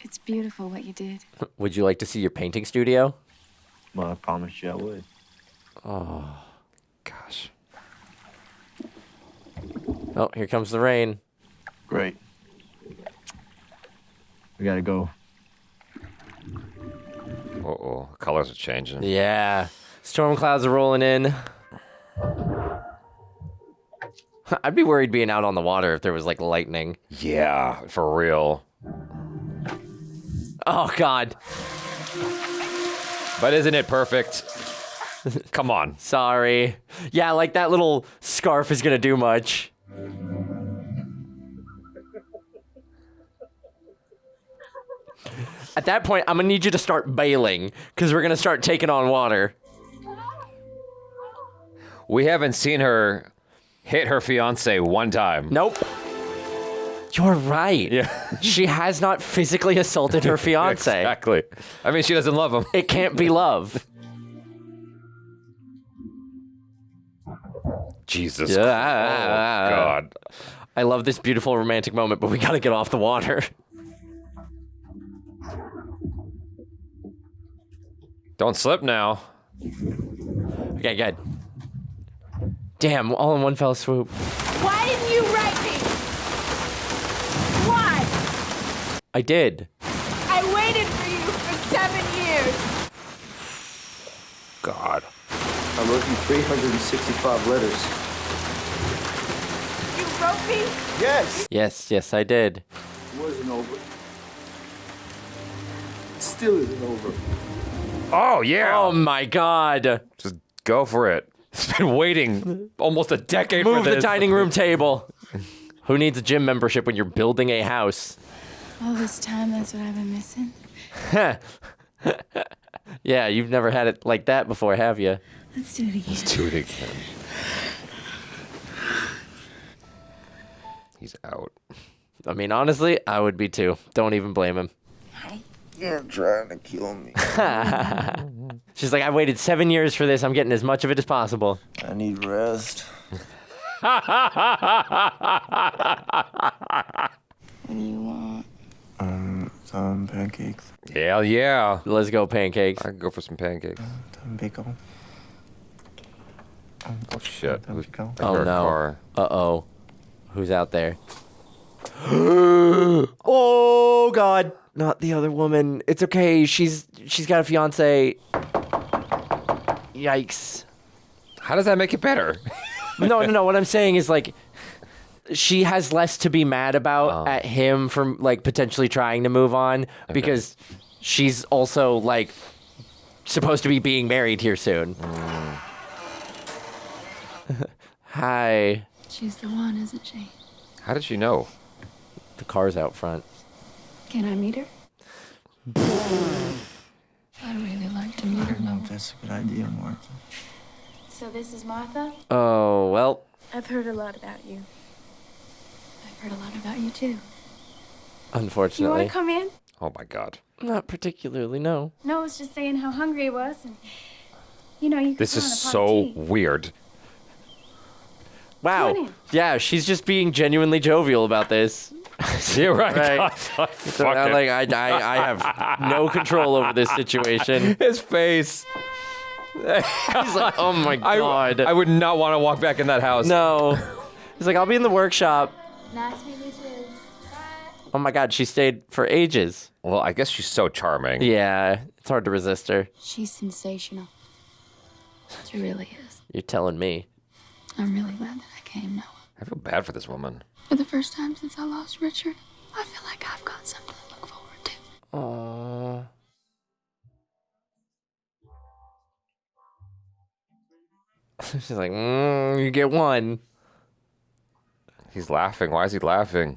It's beautiful what you did. Would you like to see your painting studio? Well, I promised you I would. Oh. Gosh. Oh, here comes the rain. Great. We gotta go. Uh-oh. Colors are changing. Yeah. Storm clouds are rolling in. I'd be worried being out on the water if there was like lightning. Yeah, for real. Oh, God. But isn't it perfect? Come on. Sorry. Yeah, like that little scarf is going to do much. At that point, I'm going to need you to start bailing because we're going to start taking on water. We haven't seen her hit her fiance one time. Nope. You're right. Yeah. She has not physically assaulted her fiance. Exactly. I mean, she doesn't love him. It can't be love. Jesus. Yeah. Oh, God. I love this beautiful romantic moment, but we got to get off the water. Don't slip now. Okay, good. Damn, all in one fell swoop. Why didn't you write me? Why? I did. I waited for you for 7 years. God. I wrote you 365 letters. You wrote me? Yes. Yes, I did. It wasn't over. It still isn't over. Oh, yeah. Oh, my God. Just go for it. It's been waiting almost a decade Move for this. the dining room table. Who needs a gym membership when you're building a house? All this time, that's what I've been missing. Yeah, you've never had it like that before, have you? Let's do it again. Let's do it again. He's out. I mean, honestly, I would be too. Don't even blame him. You're trying to kill me. She's like, I waited 7 years for this. I'm getting as much of it as possible. I need rest. What do you want? Some pancakes. Hell yeah. Let's go pancakes. I can go for some pancakes. Some bacon. Oh, shit. Oh, no. Uh-oh. Who's out there? Oh, God. Not the other woman. It's okay. She's got a fiance. Yikes. How does that make it better? No. What I'm saying is, like, she has less to be mad about at him for, like, potentially trying to move on because she's also, like, supposed to be being married here soon. Hi. She's the one, isn't she? How did she know? The car's out front. Can I meet her? I'd really like to meet her. No, that's a good idea, Martha. So this is Martha? Oh, well. I've heard a lot about you. I've heard a lot about you, too. Unfortunately. You want to come in? Oh, my God. Not particularly, no. No, I was just saying how hungry he was, and you know, you could This put on is a pot so of tea. weird. Wow. Come on in. Yeah, she's just being genuinely jovial about this. Yeah, right. So I'm like, I have no control over this situation. His face. He's like, oh my God. I would not want to walk back in that house. No. He's like, I'll be in the workshop. Nice meeting you too. Oh my God, she stayed for ages. Well, I guess she's so charming. Yeah, it's hard to resist her. She's sensational. She really is. You're telling me. I'm really glad that I came, Noah. I feel bad for this woman. For the first time since I lost Richard, I feel like I've got something to look forward to. Aww. She's like, you get one. He's laughing. Why is he laughing?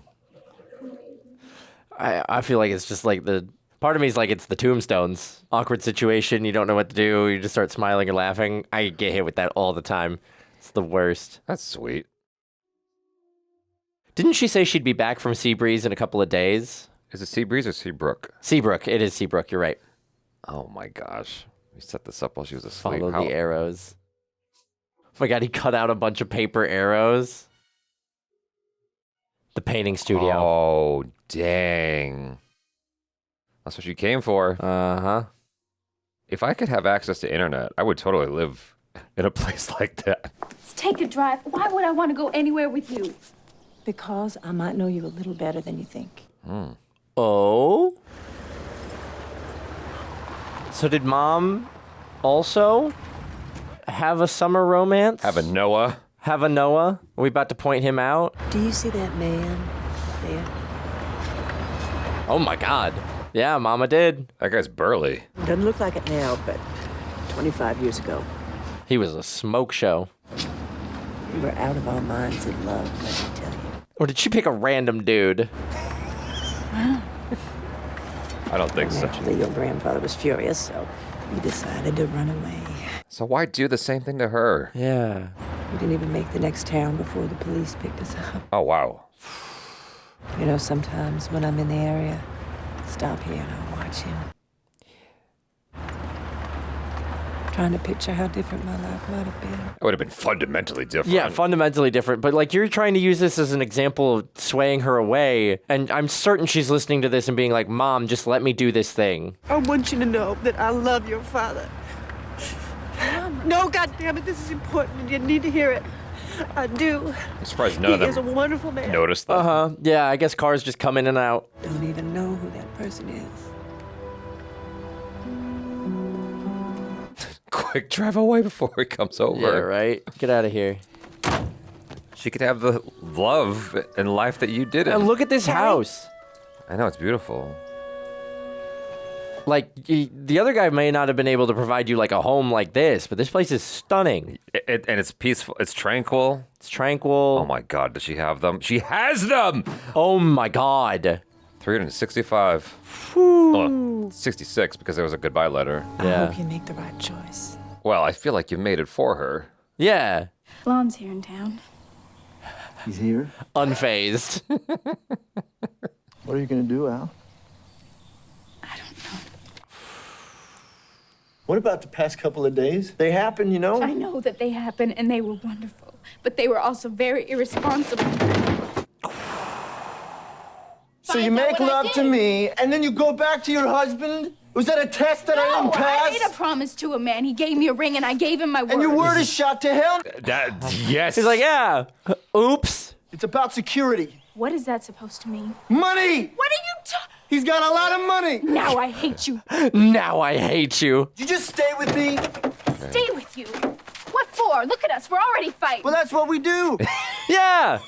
I feel like it's just like part of me is like it's the Tombstones. Awkward situation, you don't know what to do, you just start smiling or laughing. I get hit with that all the time. It's the worst. That's sweet. Didn't she say she'd be back from Seabreeze in a couple of days? Is it Seabreeze or Seabrook? Seabrook. It is Seabrook, you're right. Oh my gosh. We set this up while she was asleep. Follow the arrows. Oh my God, he cut out a bunch of paper arrows. The painting studio. Oh, dang. That's what you came for. Uh-huh. If I could have access to internet, I would totally live in a place like that. Let's take a drive. Why would I want to go anywhere with you? Because I might know you a little better than you think. Oh? So did Mom also? Have a summer romance? Have a Noah? Have a Noah? Are we about to point him out? Do you see that man there? Oh my God. Yeah, Mama did. That guy's burly. Doesn't look like it now, but 25 years ago, He was a smoke show. we were out of our minds in love, let me tell you. Or did she pick a random dude? I don't think so. Naturally, your grandfather was furious, so we decided to run away. So why do the same thing to her? Yeah. We didn't even make the next town before the police picked us up. Oh, wow. You know, sometimes when I'm in the area, I stop here and I watch him. Trying to picture how different my life might have been. It would have been fundamentally different. Yeah, fundamentally different. But like you're trying to use this as an example of swaying her away. And I'm certain she's listening to this and being like, Mom, just let me do this thing. I want you to know that I love your father. No, goddammit, this is important and you need to hear it. I do. I'm surprised none of them He is a wonderful man. noticed that. Uh-huh. Yeah, I guess cars just come in and out. Don't even know who that person is. Quick, drive away before he comes over. Yeah, right? Get out of here. She could have the love and life that you didn't. And look at this house. I know, it's beautiful. Like, the other guy may not have been able to provide you, like, a home like this, but this place is stunning. And it's peaceful. It's tranquil. It's tranquil. Oh, my God. Does she have them? She has them! Oh, my God. 365. Well, 66 because there was a goodbye letter. I hope you make the right choice. Well, I feel like you made it for her. Yeah. Lon's here in town. He's here? Unfazed. What are you going to do, Al? What about the past couple of days? They happened, you know? I know that they happened and they were wonderful, but they were also very irresponsible. So you make love to me, and then you go back to your husband? Was that a test that I didn't pass? I made a promise to a man. He gave me a ring and I gave him my word. And your word is shot to hell? Yes. He's like, yeah. Oops. It's about security. What is that supposed to mean? Money! What are you talking? He's got a lot of money! Now I hate you. Now I hate you. You just stay with me? Stay with you. What for? Look at us. We're already fighting. Well, that's what we do. Yeah.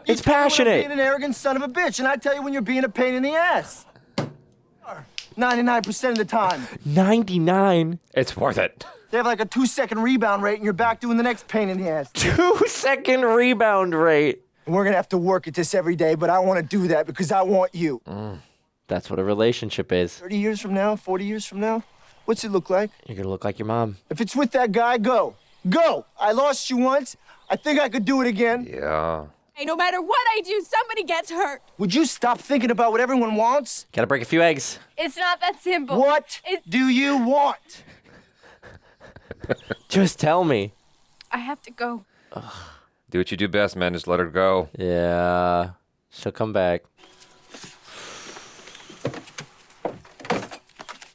It's passionate. Being an arrogant son of a bitch, and I tell you when you're being a pain in the ass. 99% of the time. 99? It's worth it. They have like a 2-second rebound rate, and you're back doing the next pain in the ass. 2-second rebound rate. And we're gonna have to work at this every day, but I want to do that because I want you. That's what a relationship is. 30 years from now, 40 years from now, what's it look like? You're gonna look like your mom. If it's with that guy, go. Go! I lost you once. I think I could do it again. Yeah. Hey, no matter what I do, somebody gets hurt. Would you stop thinking about what everyone wants? Gotta break a few eggs. It's not that simple. What do you want? Just tell me. I have to go. Do what you do best, man. Just let her go. Yeah. She'll come back.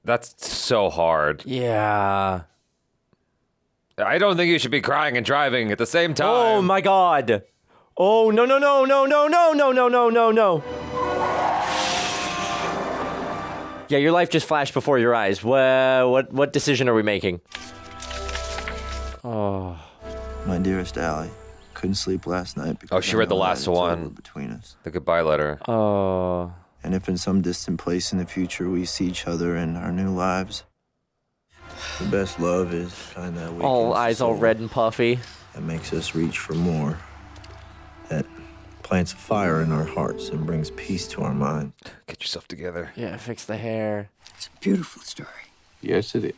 That's so hard. Yeah. I don't think you should be crying and driving at the same time. Oh my God. Oh, no, no, no, no, no, no, no, no, no, no, no. Yeah, your life just flashed before your eyes. What decision are we making? Oh. My dearest Allie, couldn't sleep last night because she read the last one. Between us. The goodbye letter. Oh. And if in some distant place in the future we see each other in our new lives, the best love is the kind that we All eyes all red and puffy. That makes us reach for more. That plants a fire in our hearts and brings peace to our minds. Get yourself together. Yeah, fix the hair. It's a beautiful story. Yes, it is.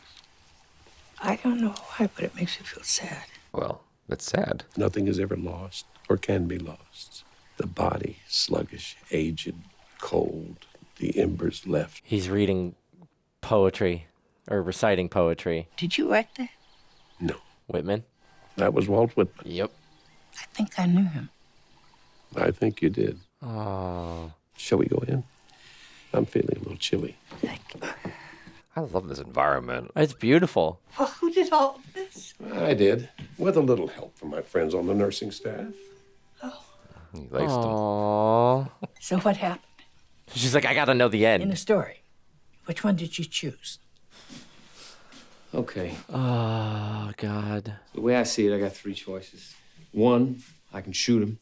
I don't know why, but it makes me feel sad. Well, it's sad. Nothing is ever lost or can be lost. The body, sluggish, aged, cold, the embers left. He's reading poetry, or reciting poetry. Did you write that? No. Whitman? That was Walt Whitman. Yep. I think I knew him. I think you did. Oh. Shall we go in? I'm feeling a little chilly. I love this environment. It's beautiful. Well, who did all of this? I did, with a little help from my friends on the nursing staff. He laced Aww. So what happened? She's like, I gotta know the In end. the story, which one did you choose? Okay. Oh, God. The way I see it, I got 3 choices. 1, I can shoot him.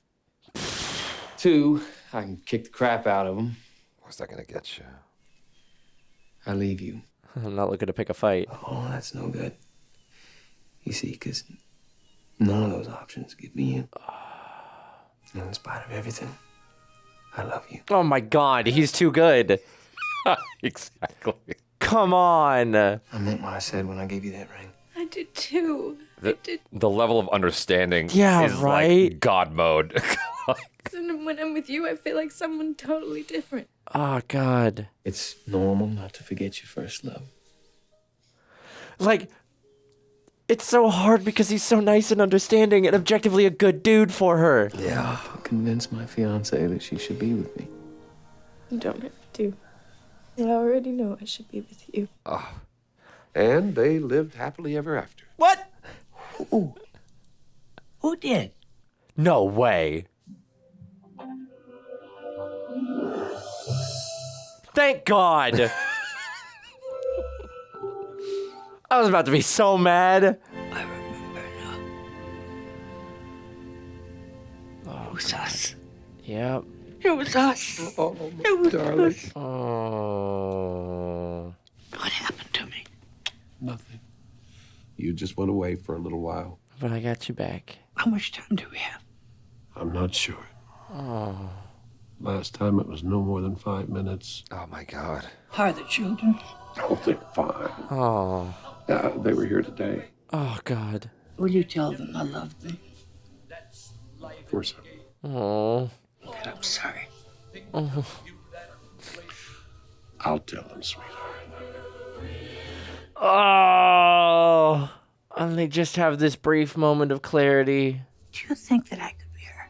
2, I can kick the crap out of him. What's that gonna get you? I leave you. I'm not looking to pick a fight. Oh, that's no good. You see, because none of those options give me you. And in spite of everything, I love you. Oh, my God. He's too good. Exactly. Come on. I meant what I said when I gave you that ring. I did too. The level of understanding Yeah, is right? like God mode. When I'm with you, I feel like someone totally different. Oh, God. It's normal not to forget your first love. Like, it's so hard because he's so nice and understanding and objectively a good dude for her. Yeah. I'll convince my fiance that she should be with me. You don't have to. I already know I should be with you. And they lived happily ever after. What? Who did? No way. Thank God. I was about to be so mad. I remember now. It was us. Yep. It was us. Oh, It was darling. us. Oh. What happened to me? Nothing. You just went away for a little while. But I got you back. How much time do we have? I'm not sure. Oh. Last time it was no more than 5 minutes. Oh my God. How are the children? Oh, they're fine. Oh. They were here today. Oh, God. Will you tell them I love them? Of course I will. Oh. That I'm sorry. Oh. I'll tell them, sweetheart. Oh. And they just have this brief moment of clarity. Do you think that I could be her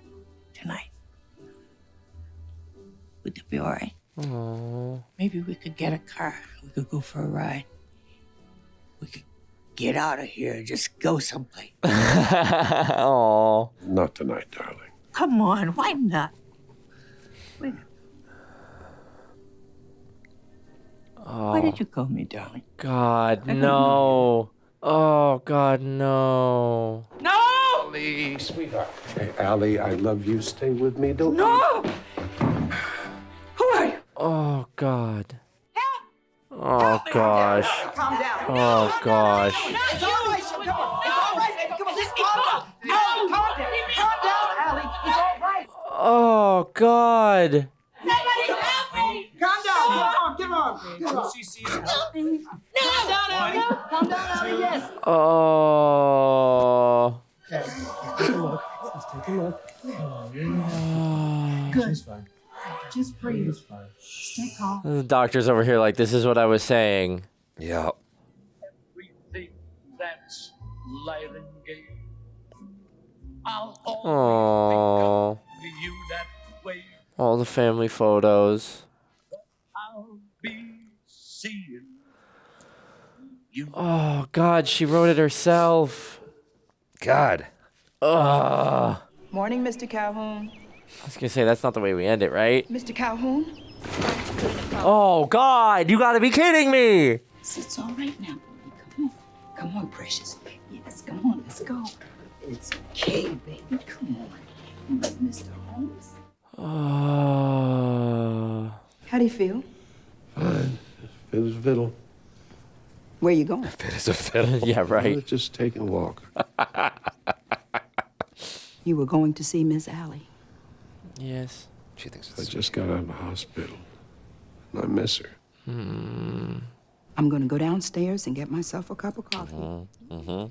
tonight? Would that be all right? Oh. Maybe we could get a car. We could go for a ride. We could get out of here and just go someplace. Oh. Not tonight, darling. Come on, why not? Wait. Oh. Why did you call me, darling? God, no. Oh, God, no. No! Allie, sweetheart. Hey, Allie, I love you. Stay with me. Don't. No! Who are you? Oh, God. Oh, gosh. Calm down. Oh, gosh. It's all right. Come on. It's all right. Come on. Just calm down. Allie, calm down. Calm down, Allie. It's all right. Oh, God. Somebody help me. Calm down. Get on. Get on. Help me. Calm down, Allie. Calm down, Allie. Yes. Oh. Let's take a look. Good. She's fine. Just breathe. Stay calm. The doctor's over here like, this is what I was saying. Yeah. Everything that's light and gay. I'll always Oh. think of you that way. All the family photos. I'll be seeing you. Oh, God, she wrote it herself. God. Ugh. Morning, Mr. Calhoun. I was gonna say, that's not the way we end it, right? Mr. Calhoun? Oh, God, you gotta be kidding me! It's all right now. Come on. Come on, precious. Yes, come on. Let's go. It's okay, baby. Come on. Mr. Holmes? Oh. How do you feel? Fine. Fit as a fiddle. Where you going? Fit as a fiddle. Yeah, right. Just taking a walk. You were going to see Miss Allie. Yes. She thinks I just got out of the hospital. I miss her. I'm going to go downstairs and get myself a cup of coffee.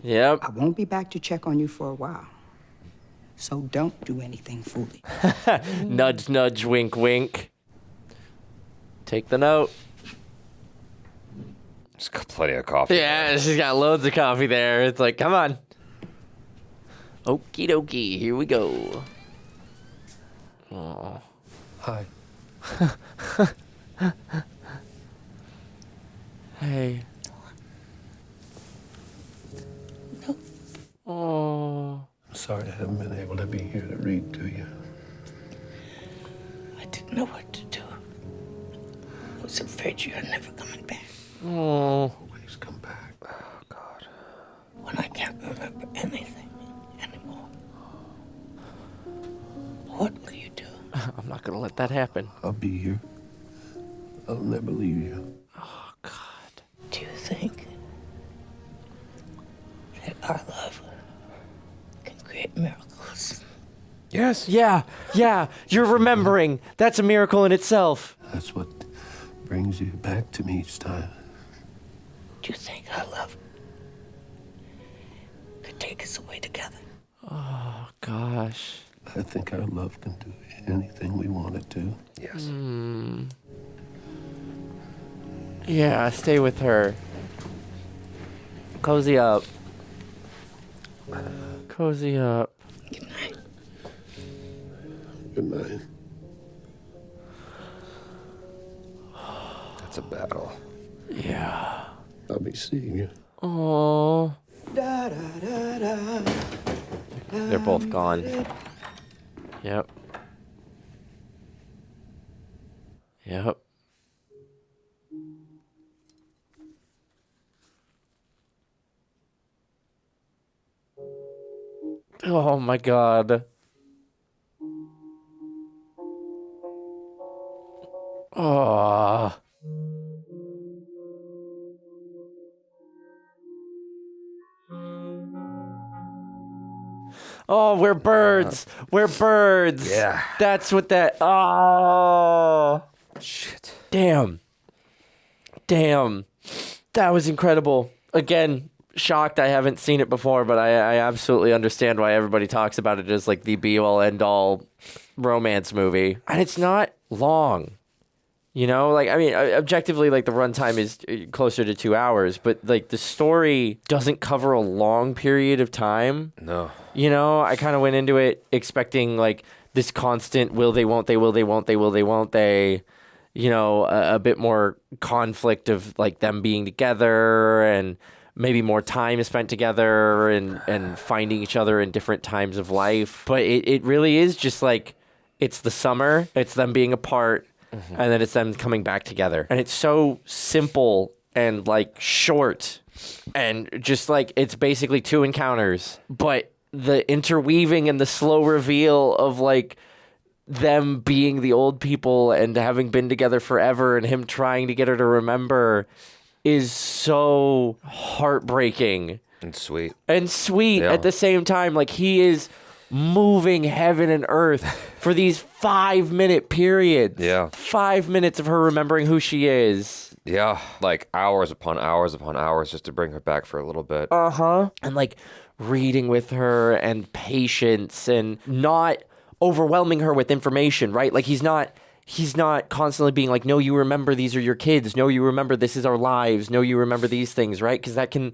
Yep. I won't be back to check on you for a while. So don't do anything foolish. Nudge, nudge, wink, wink. Take the note. She's got plenty of coffee. Yeah, she's got loads of coffee there. It's like, come on. Okie dokie, here we go. Oh. Hi. Hey. Oh. I'm sorry I haven't been able to be here to read to you. I didn't know what to do. I was afraid you were never coming back. Oh. Please come back. Oh, God. remember anything anymore. What will you do? I'm not gonna let that happen. I'll be here. I'll never leave you. Oh, God. Do you think that our love can create miracles? Yes. Yeah. You're remembering. That's a miracle in itself. That's what brings you back to me each time. Do you think our love could take us away together? Oh, gosh. I think our love can do anything we want it to. Yes. Yeah, stay with her. Cozy up. Cozy up. Good night. Good night. That's a battle. Yeah. I'll be seeing you. Oh. They're both gone. Yep. Oh my God. Oh. Oh, we're birds. We're birds. Yeah. That's what that. Oh. Shit. Damn. That was incredible. Again, shocked I haven't seen it before, but I absolutely understand why everybody talks about it as like the be-all, end-all romance movie. And it's not long. You know, like, I mean, objectively, like, the runtime is closer to 2 hours, but, like, the story doesn't cover a long period of time. No. You know, I kind of went into it expecting, like, this constant will they, won't they, will they, won't they, will they, won't they, you know, a bit more conflict of, like, them being together and maybe more time spent together and finding each other in different times of life. But it really is just, like, it's the summer, it's them being apart, and then it's them coming back together. And it's so simple and, like, short. And just, like, it's basically 2 encounters. But the interweaving and the slow reveal of, like, them being the old people and having been together forever and him trying to get her to remember is so heartbreaking. And sweet. Yeah. At the same time. Like, he is moving heaven and earth for these 5-minute periods. Yeah. 5 minutes of her remembering who she is. Yeah. Like hours upon hours upon hours just to bring her back for a little bit. Uh-huh. And like reading with her and patience and not overwhelming her with information, right? Like he's not constantly being like, no, you remember these are your kids. No, you remember this is our lives. No, you remember these things, right? Because that can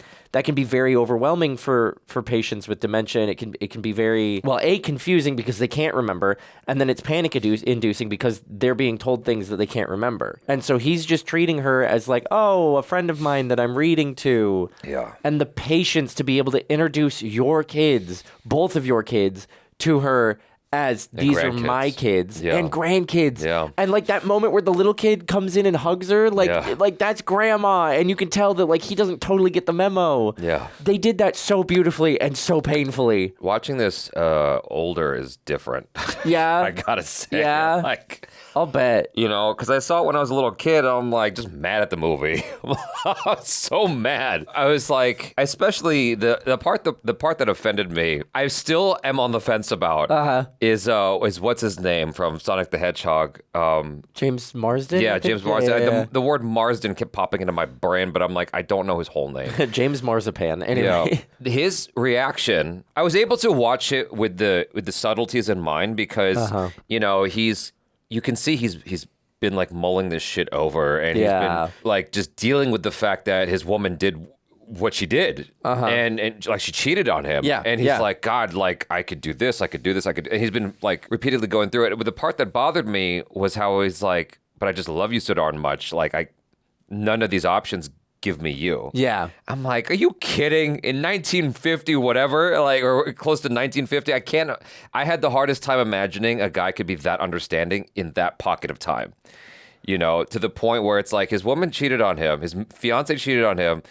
be very overwhelming for patients with dementia. And it can be very, well, confusing because they can't remember. And then it's panic inducing because they're being told things that they can't remember. And so he's just treating her as like, oh, a friend of mine that I'm reading to. Yeah. And the patience to be able to introduce your kids, both of your kids, to her as these are my kids and grandkids. Yeah. And like that moment where the little kid comes in and hugs her, like that's grandma. And you can tell that like he doesn't totally get the memo. Yeah. They did that so beautifully and so painfully. Watching this older is different. Yeah. I gotta say. Yeah. Like, I'll bet. You know, because I saw it when I was a little kid. I'm like just mad at the movie. I was so mad. I was like, especially the part that offended me. I still am on the fence about. Is what's his name from Sonic the Hedgehog? James Marsden? Yeah, James Marsden. Yeah. The word Marsden kept popping into my brain, but I'm like, I don't know his whole name. James Marzipan. Anyway. Yeah. His reaction, I was able to watch it with the subtleties in mind because you know, you can see he's been like mulling this shit over and he's been like just dealing with the fact that his woman did what she did and like she cheated on him and he's like, God, like I could do this, I could do this, and he's been like repeatedly going through it. But the part that bothered me was how he's like, but I just love you so darn much, like none of these options give me you. Yeah. I'm like, are you kidding? In 1950 whatever, like, or close to 1950, I had the hardest time imagining a guy could be that understanding in that pocket of time, you know, to the point where it's like his woman cheated on him, his fiance cheated on him,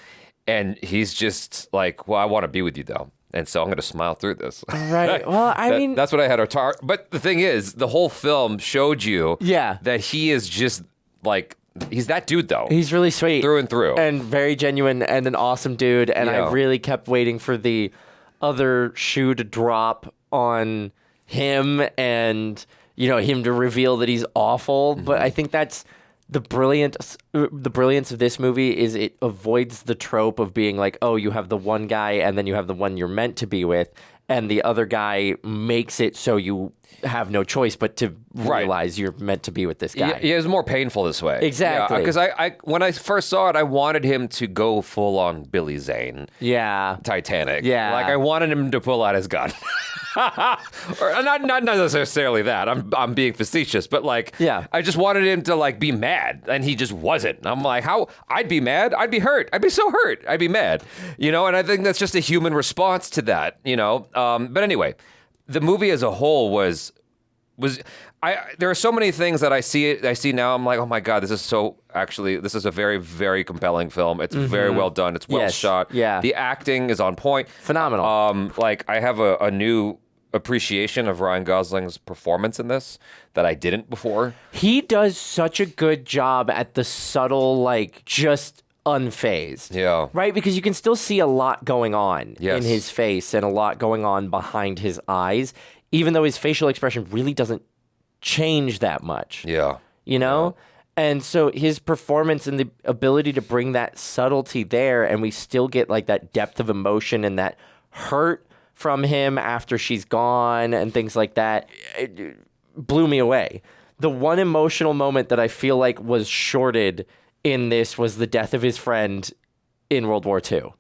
And he's just like, well, I want to be with you though. And so I'm going to smile through this. Right. Well, I mean, that's what I had our But the thing is, the whole film showed you that he is just like, he's that dude though. He's really sweet. Through and through. And very genuine and an awesome dude. And Yeah. I really kept waiting for the other shoe to drop on him and, him to reveal that he's awful. Mm-hmm. But I think that's the brilliance of this movie is it avoids the trope of being like, oh, you have the one guy and then you have the one you're meant to be with, and the other guy makes it so you have no choice but to realize you're meant to be with this guy. Yeah, it was more painful this way. Exactly. Because I when I first saw it, I wanted him to go full on Billy Zane. Yeah. Titanic. Yeah. Like I wanted him to pull out his gun. Or not necessarily that. I'm being facetious, but like I just wanted him to like be mad, and he just wasn't. I'm like, how? I'd be mad. I'd be hurt. I'd be so hurt. I'd be mad. And I think that's just a human response to that. But anyway, the movie as a whole was there are so many things that I see now. I'm like, oh my God, this is a very, very compelling film. It's very well done. It's well shot. Yeah. The acting is on point. Phenomenal. Like I have a new appreciation of Ryan Gosling's performance in this that I didn't before. He does such a good job at the subtle, like, just unfazed. Yeah. Right? Because you can still see a lot going on Yes. in his face and a lot going on behind his eyes, even though his facial expression really doesn't change that much. Yeah. And so his performance and the ability to bring that subtlety there, and we still get like that depth of emotion and that hurt from him after she's gone and things like that, it blew me away. The one emotional moment that I feel like was shorted in this was the death of his friend in World War II.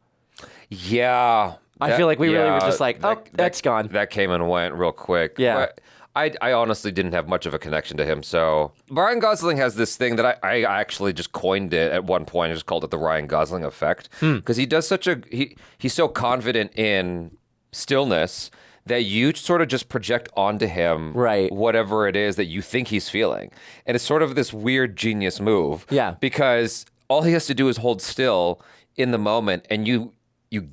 Yeah. I feel like we really were just like, that's gone. That came and went real quick. Yeah. But I honestly didn't have much of a connection to him. So Ryan Gosling has this thing that I actually just coined it at one point. I just called it the Ryan Gosling effect. Because he does he's so confident in stillness that you sort of just project onto him whatever it is that you think he's feeling. And it's sort of this weird genius move. Yeah. Because all he has to do is hold still in the moment and you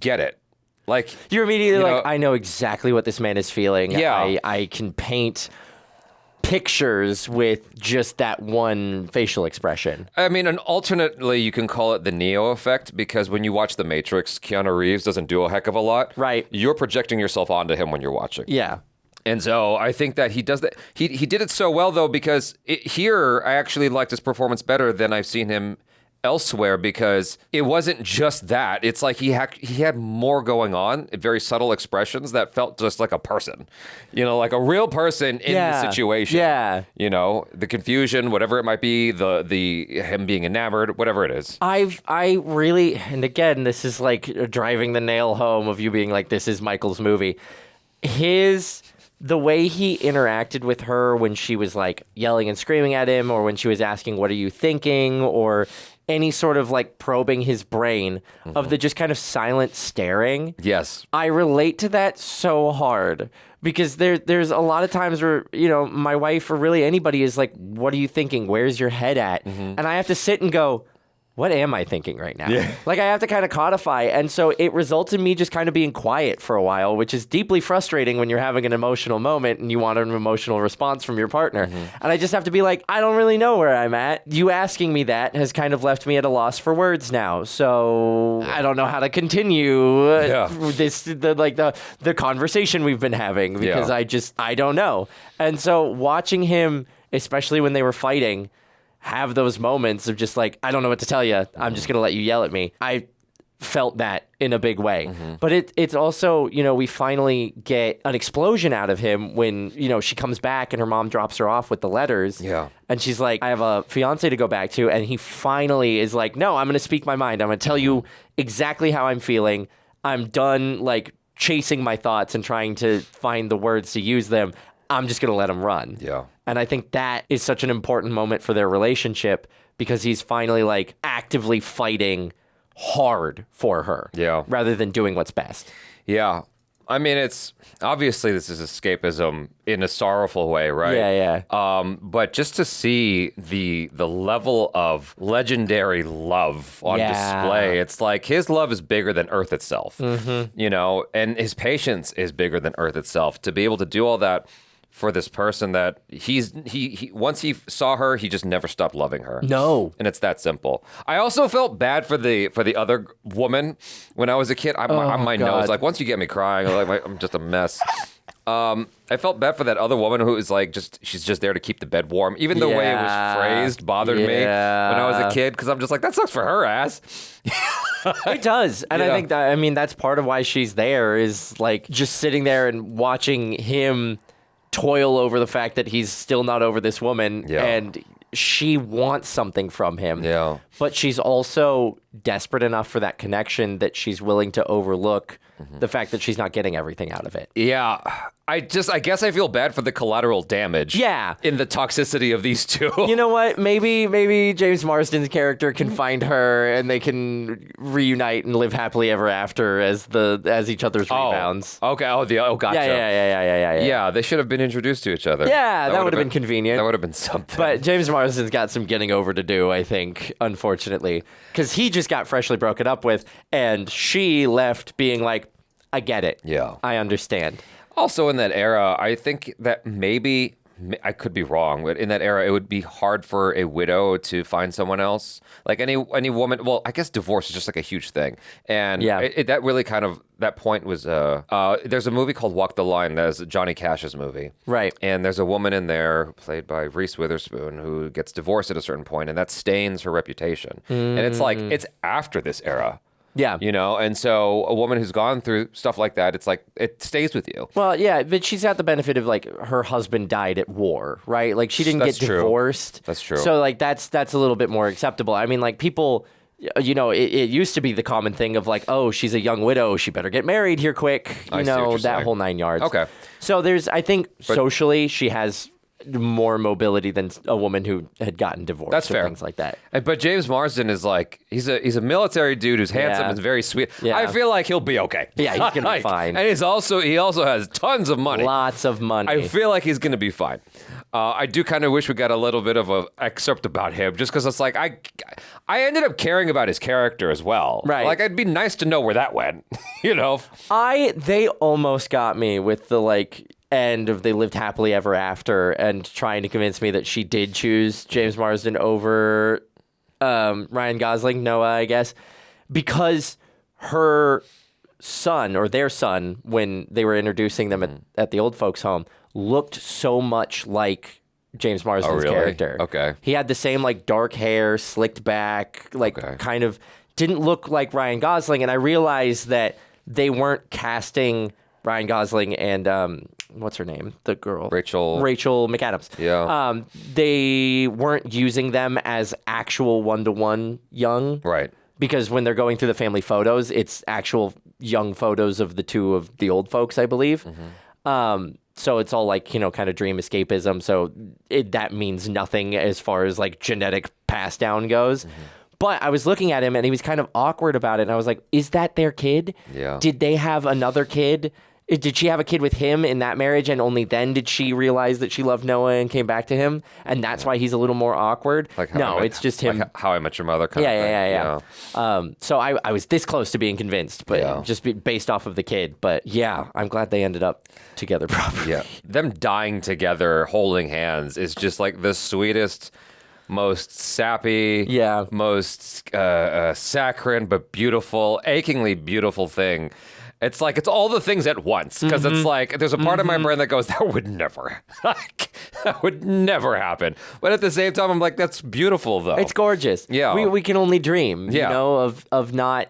get it. Like you're immediately like, I know exactly what this man is feeling. Yeah. I can paint pictures with just that one facial expression. I mean, and alternately, you can call it the Neo effect, because when you watch The Matrix, Keanu Reeves doesn't do a heck of a lot. Right. You're projecting yourself onto him when you're watching. Yeah. And so I think that he does that. He did it so well, though, because here I actually liked his performance better than I've seen him elsewhere, because it wasn't just that. It's like he had more going on, very subtle expressions that felt just like a person, like a real person in the situation. Yeah. The confusion, whatever it might be, the him being enamored, whatever it is. I really, and again, this is like driving the nail home of you being like, this is Michael's movie. The way he interacted with her when she was like yelling and screaming at him, or when she was asking, what are you thinking? Or any sort of like probing his brain of the just kind of silent staring. Yes. I relate to that so hard, because there's a lot of times where, my wife or really anybody is like, what are you thinking? Where's your head at? And I have to sit and go, what am I thinking right now? Yeah. Like I have to kind of codify. And so it results in me just kind of being quiet for a while, which is deeply frustrating when you're having an emotional moment and you want an emotional response from your partner. And I just have to be like, I don't really know where I'm at. You asking me that has kind of left me at a loss for words now. So I don't know how to continue the conversation we've been having, because I don't know. And so watching him, especially when they were fighting, have those moments of just like, I don't know what to tell you. I'm just going to let you yell at me. I felt that in a big way. But it's also, we finally get an explosion out of him when, she comes back and her mom drops her off with the letters. Yeah. And she's like, I have a fiance to go back to. And he finally is like, no, I'm going to speak my mind. I'm going to tell you exactly how I'm feeling. I'm done like chasing my thoughts and trying to find the words to use them. I'm just going to let him run. Yeah. And I think that is such an important moment for their relationship, because he's finally like actively fighting hard for her. Yeah. Rather than doing what's best. Yeah. I mean, it's obviously this is escapism in a sorrowful way, right? Yeah. But just to see the level of legendary love on display, it's like his love is bigger than Earth itself, you know, and his patience is bigger than Earth itself. To be able to do all that for this person that he once he saw her, he just never stopped loving her. No. And it's that simple. I also felt bad for the other woman when I was a kid. My nose, like once you get me crying, I'm just a mess. I felt bad for that other woman who is like she's just there to keep the bed warm. Even the way it was phrased bothered me when I was a kid, because I'm just like, that sucks for her ass. It does. And I think that's part of why she's there, is like just sitting there and watching him toil over the fact that he's still not over this woman, and she wants something from him. Yeah. But she's also desperate enough for that connection that she's willing to overlook the fact that she's not getting everything out of it. Yeah. I guess I feel bad for the collateral damage. Yeah. In the toxicity of these two. You know what? Maybe James Marsden's character can find her and they can reunite and live happily ever after as each other's rebounds. Okay. Gotcha. Yeah. Yeah, they should have been introduced to each other. Yeah, that would have been convenient. That would have been something. But James Marsden's got some getting over to do, I think, unfortunately, because he just got freshly broken up with, and she left being like, I get it. Yeah. I understand. Also in that era, I think that maybe, I could be wrong, but in that era, it would be hard for a widow to find someone else. Like any woman, well, I guess divorce is just like a huge thing. And that really kind of, that point was, there's a movie called Walk the Line, that's Johnny Cash's movie. Right. And there's a woman in there, played by Reese Witherspoon, who gets divorced at a certain point, and that stains her reputation. And it's like, it's after this era. Yeah. You know, and so a woman who's gone through stuff like that, it's like, it stays with you. Well, yeah, but she's got the benefit of, like, her husband died at war, right? Like, she didn't get divorced. That's true. So, like, that's a little bit more acceptable. I mean, like, people, you know, it used to be the common thing of, like, oh, she's a young widow, she better get married here quick. You know, that whole 9 yards. Okay. So I think socially, she has more mobility than a woman who had gotten divorced. That's fair. Things like that. But James Marsden is like, he's a military dude who's handsome and very sweet. Yeah. I feel like he'll be okay. Yeah, he's gonna be fine. And he also has tons of money. Lots of money. I feel like he's gonna be fine. I do kind of wish we got a little bit of an excerpt about him, just because it's like I ended up caring about his character as well. Right. Like, it'd be nice to know where that went. You know. They almost got me with the end of They Lived Happily Ever After, and trying to convince me that she did choose James Marsden over Ryan Gosling, Noah, I guess, because her son, or their son, when they were introducing them at the old folks' home, looked so much like James Marsden's character. Okay. He had the same dark hair, slicked back, kind of didn't look like Ryan Gosling, and I realized that they weren't casting Ryan Gosling and what's her name? The girl. Rachel McAdams. Yeah. They weren't using them as actual one-to-one young. Right. Because when they're going through the family photos, it's actual young photos of the two of the old folks, I believe. So it's all kind of dream escapism. So that means nothing as far as genetic pass down goes. But I was looking at him and he was kind of awkward about it. And I was like, is that their kid? Yeah. Did they have another kid? Did she have a kid with him in that marriage, and only then did she realize that she loved Noah and came back to him, and that's why he's a little more awkward? It's just him. Like How I Met Your Mother kind of thing. Yeah. So I was this close to being convinced, but just based off of the kid. But yeah, I'm glad they ended up together properly. Yeah. Them dying together, holding hands, is just the sweetest, most sappy, most saccharine, but beautiful, achingly beautiful thing. It's it's all the things at once, because it's there's a part of my brain that goes, that would never happen. But at the same time, I'm like, that's beautiful though. It's gorgeous. Yeah. We can only dream, you know, of not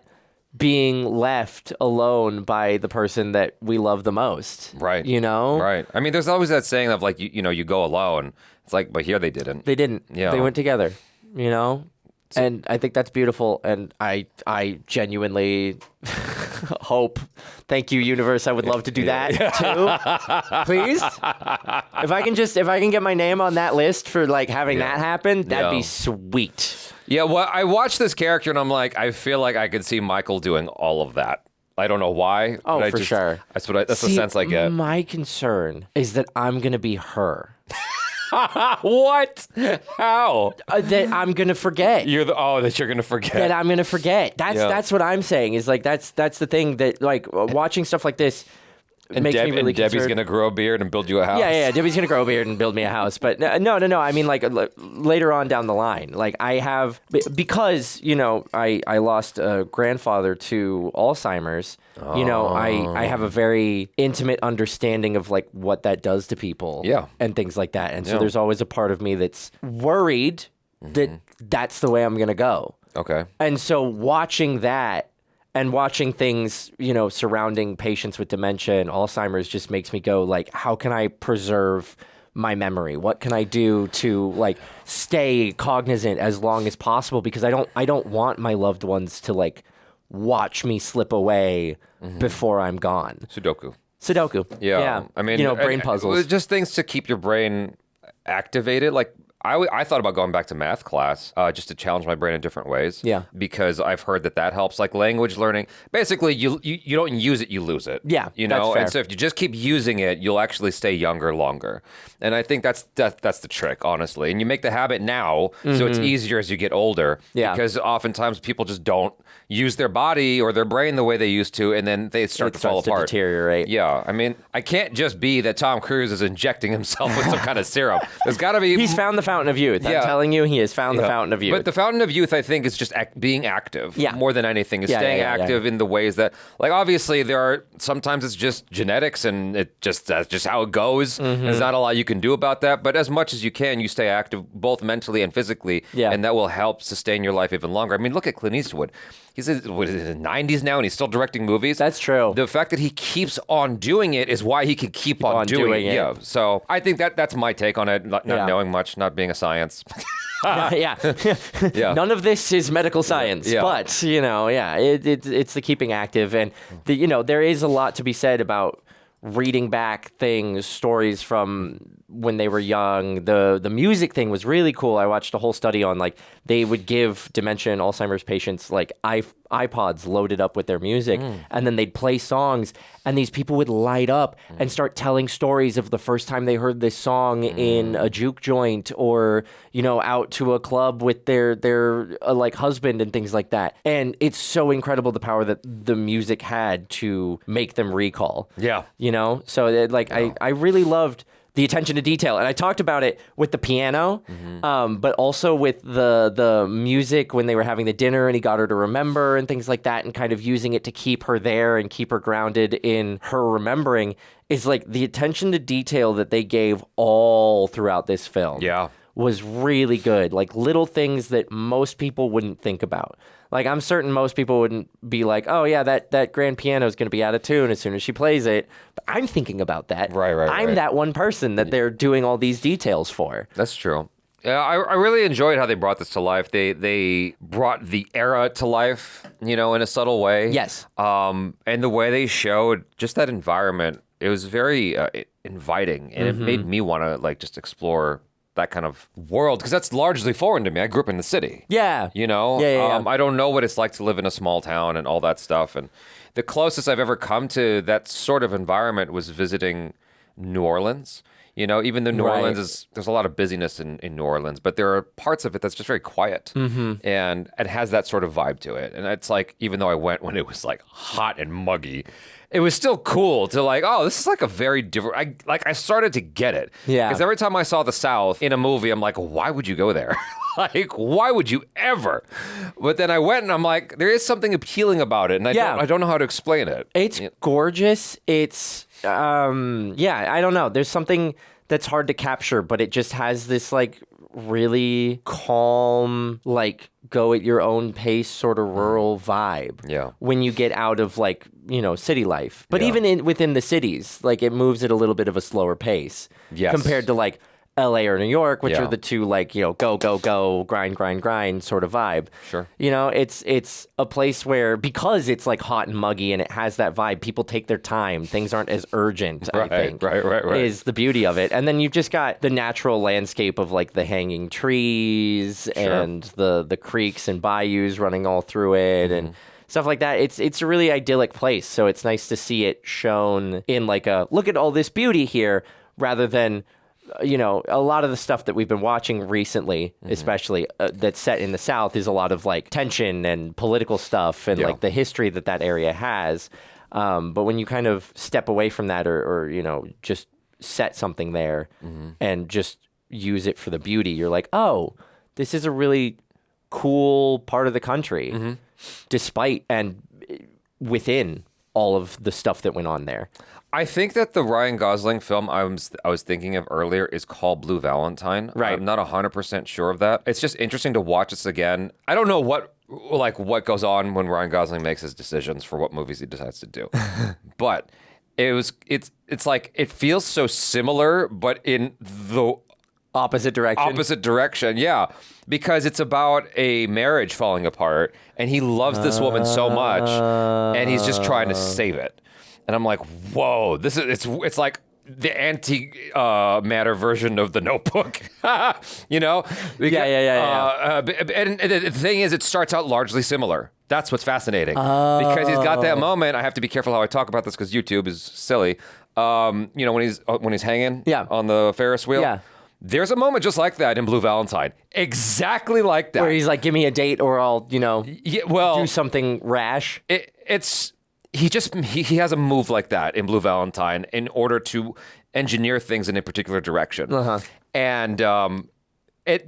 being left alone by the person that we love the most. Right. You know? Right. I mean, there's always that saying of you go alone. It's but here they didn't. They didn't. Yeah. They went together, you know? And I think that's beautiful, and I genuinely hope. Thank you, universe. I would love to do that too. Please, if I can get my name on that list for having that happen, that'd be sweet. Yeah. Well, I watched this character and I'm like, I feel like I could see Michael doing all of that. I don't know why. Oh, but for sure. That's the sense I get. My concern is that I'm going to be her. What? How? That I'm gonna forget. That you're gonna forget. That I'm gonna forget. That's what I'm saying. Is like that's the thing that like watching stuff like this makes me really Debbie's concerned. gonna grow a beard and build you a house. Yeah. Debbie's gonna grow a beard and build me a house. But no. I mean, like later on down the line, like I have because I lost a grandfather to Alzheimer's. I have a very intimate understanding of like what that does to people. Yeah. And things like that. And so there's always a part of me that's worried that that's the way I'm gonna go. Okay. And so watching that. And watching things, surrounding patients with dementia and Alzheimer's just makes me go, like, how can I preserve my memory? What can I do to, like, stay cognizant as long as possible? Because I don't want my loved ones to, like, watch me slip away before I'm gone. Sudoku. Yeah. I mean, brain puzzles. Just things to keep your brain activated. Like, I thought about going back to math class just to challenge my brain in different ways. Yeah. Because I've heard that helps, like language learning. Basically, you don't use it, you lose it. Yeah, that's fair. And so if you just keep using it, you'll actually stay younger longer. And I think that's the trick, honestly. And you make the habit now, so it's easier as you get older. Yeah. Because oftentimes people just don't use their body or their brain the way they used to, and then they start to fall apart. To deteriorate. Yeah. I mean, I can't just be that Tom Cruise is injecting himself with some kind of serum. There's got to be. He's found the fountain of youth. I'm telling you, he has found the fountain of youth. But the fountain of youth, I think, is just being active more than anything. Is staying active in the ways that, like, obviously there are, sometimes it's just genetics and that's just how it goes. There's not a lot you can do about that. But as much as you can, you stay active both mentally and physically. Yeah. And that will help sustain your life even longer. I mean, look at Clint Eastwood. He's in the 90s now and he's still directing movies. That's true. The fact that he keeps on doing it is why he can keep on doing it. Yeah. So I think that's my take on it, not knowing much, not being a science. Yeah. None of this is medical science, but it's the keeping active, and there is a lot to be said about reading back stories from when they were young. The music thing was really cool. I watched a whole study on like they would give dementia and Alzheimer's patients like iPods loaded up with their music, and then they'd play songs, and these people would light up and start telling stories of the first time they heard this song in a juke joint or out to a club with their like husband and things like that. And it's so incredible the power that the music had to make them recall. Yeah. So I really loved the attention to detail. And I talked about it with the piano, but also with the music when they were having the dinner and he got her to remember and things like that, and kind of using it to keep her there and keep her grounded in her remembering, is like the attention to detail that they gave all throughout this film. Yeah. Was really good. Like little things that most people wouldn't think about. Like I'm certain most people wouldn't be like, oh yeah, that grand piano is going to be out of tune as soon as she plays it. But I'm thinking about that. Right. I'm that one person that they're doing all these details for. That's true. Yeah, I really enjoyed how they brought this to life. They brought the era to life, in a subtle way. Yes. And the way they showed just that environment, it was very inviting, and it made me want to like just explore that kind of world, because that's largely foreign to me. I grew up in the city. Yeah. Yeah. I don't know what it's like to live in a small town and all that stuff. And the closest I've ever come to that sort of environment was visiting New Orleans. Even though New Orleans there's a lot of busyness in New Orleans, but there are parts of it that's just very quiet, and it has that sort of vibe to it. And it's like, even though I went when it was like hot and muggy, it was still cool to like, oh, this is like a very different. I started to get it. Yeah. Because every time I saw the South in a movie, I'm like, why would you go there? Like, why would you ever? But then I went and I'm like, there is something appealing about it, and I don't know how to explain it. It's gorgeous. It's I don't know. There's something that's hard to capture, but it just has this like really calm, like go at your own pace sort of rural vibe. Yeah. When you get out of like, city life. But even within the cities, like it moves at a little bit of a slower pace. Yes. Compared to like LA or New York, which are the two like, go, grind sort of vibe. Sure. It's a place where, because it's like hot and muggy and it has that vibe, people take their time. Things aren't as urgent, I think. Right. Is the beauty of it. And then you've just got the natural landscape of like the hanging trees and the creeks and bayous running all through it. And stuff like that. It's a really idyllic place, so it's nice to see it shown in like a look at all this beauty here, rather than a lot of the stuff that we've been watching recently, especially that's set in the South, is a lot of like tension and political stuff and like the history that area has. But when you kind of step away from that or just set something there and just use it for the beauty, you're like, oh, this is a really cool part of the country, despite and within all of the stuff that went on there. I think that the Ryan Gosling film I was thinking of earlier is called Blue Valentine. Right. I'm not 100% sure of that. It's just interesting to watch this again. I don't know what goes on when Ryan Gosling makes his decisions for what movies he decides to do. But it's like it feels so similar, but in the opposite direction. Yeah, because it's about a marriage falling apart, and he loves this woman so much, and he's just trying to save it. And I'm like, whoa, it's like the anti-matter version of The Notebook, Yeah. And the thing is, it starts out largely similar. That's what's fascinating. Because he's got that moment. I have to be careful how I talk about this because YouTube is silly. When he's hanging on the Ferris wheel. Yeah. There's a moment just like that in Blue Valentine. Exactly like that. Where he's like, give me a date or I'll, do something rash. He has a move like that in Blue Valentine in order to engineer things in a particular direction. And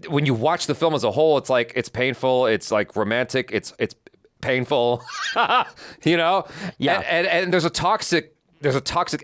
when you watch the film as a whole, it's like it's painful, it's like romantic, it's painful, Yeah. And there's a toxic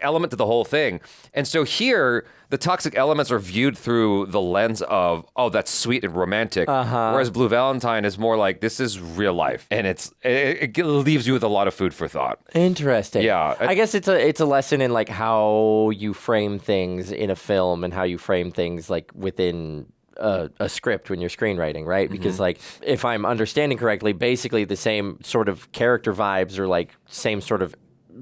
element to the whole thing. And so here, the toxic elements are viewed through the lens of, oh, that's sweet and romantic. Whereas Blue Valentine is more like, this is real life. And it leaves you with a lot of food for thought. Interesting. Yeah. I guess it's a lesson in like how you frame things in a film and how you frame things like within a script when you're screenwriting, right? Because like, if I'm understanding correctly, basically the same sort of character vibes or like same sort of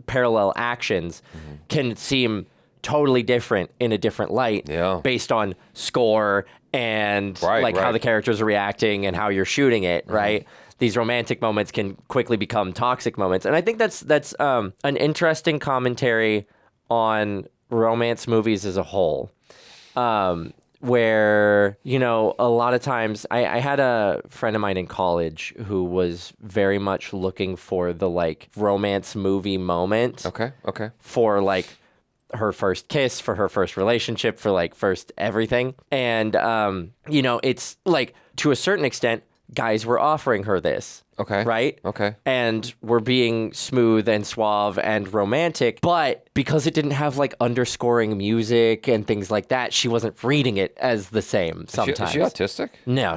parallel actions can seem totally different in a different light based on score and how the characters are reacting and how you're shooting it, right? These romantic moments can quickly become toxic moments. And I think that's an interesting commentary on romance movies as a whole. Where, a lot of times I had a friend of mine in college who was very much looking for the like romance movie moment. Okay. For like her first kiss, for her first relationship, for like first everything. And, it's like to a certain extent, guys were offering her this. Okay. Right? Okay. And we're being smooth and suave and romantic, but because it didn't have like underscoring music and things like that, she wasn't reading it as the same sometimes. Is she autistic? No.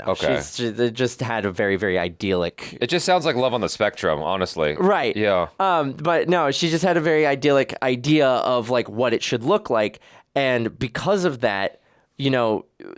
Okay. She just had a very, very idyllic... It just sounds like Love on the Spectrum, honestly. Right. Yeah. But no, she just had a very idyllic idea of like what it should look like. And because of that,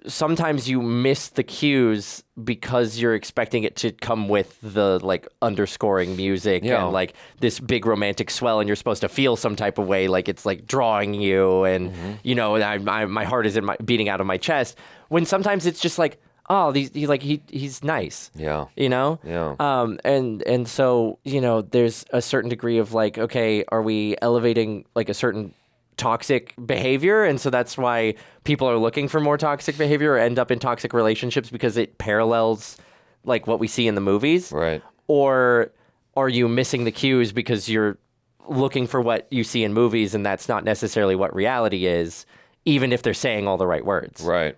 sometimes you miss the cues because you're expecting it to come with the like underscoring music and like this big romantic swell, and you're supposed to feel some type of way, like it's like drawing you, and my heart is beating out of my chest. When sometimes it's just like, oh, he's nice. Yeah. Yeah. And so there's a certain degree of like, okay, are we elevating like a certain toxic behavior, and so that's why people are looking for more toxic behavior or end up in toxic relationships because it parallels like what we see in the movies, right? Or are you missing the cues because you're looking for what you see in movies and that's not necessarily what reality is, even if they're saying all the right words, right?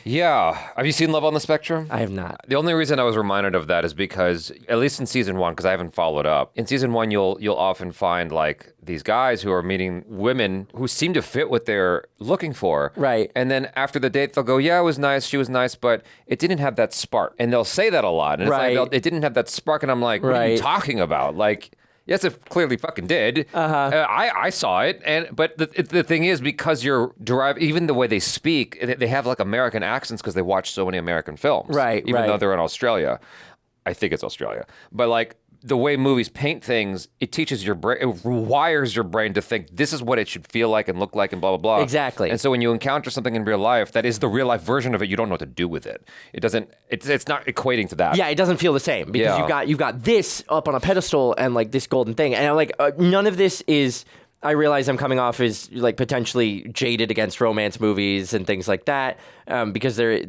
Yeah. Have you seen Love on the Spectrum? I have not. The only reason I was reminded of that is because, at least in season 1, because I haven't followed up, in season 1, you'll often find like these guys who are meeting women who seem to fit what they're looking for. Right. And then after the date, they'll go, yeah, it was nice, she was nice, but it didn't have that spark. And they'll say that a lot. And it's like, it didn't have that spark. And I'm like, what are you talking about? Like, yes, it clearly fucking did. I saw it, but the thing is, because you're derived, even the way they speak, they have like American accents because they watch so many American films, right? Even though they're in Australia, I think it's Australia, but like the way movies paint things, it teaches your brain, it rewires your brain to think this is what it should feel like and look like and blah, blah, blah. Exactly. And so when you encounter something in real life that is the real life version of it, you don't know what to do with it. It doesn't, it's not equating to that. Yeah, it doesn't feel the same because you've got this up on a pedestal and like this golden thing. And I'm like, none of this is, I realize I'm coming off as like potentially jaded against romance movies and things like that because there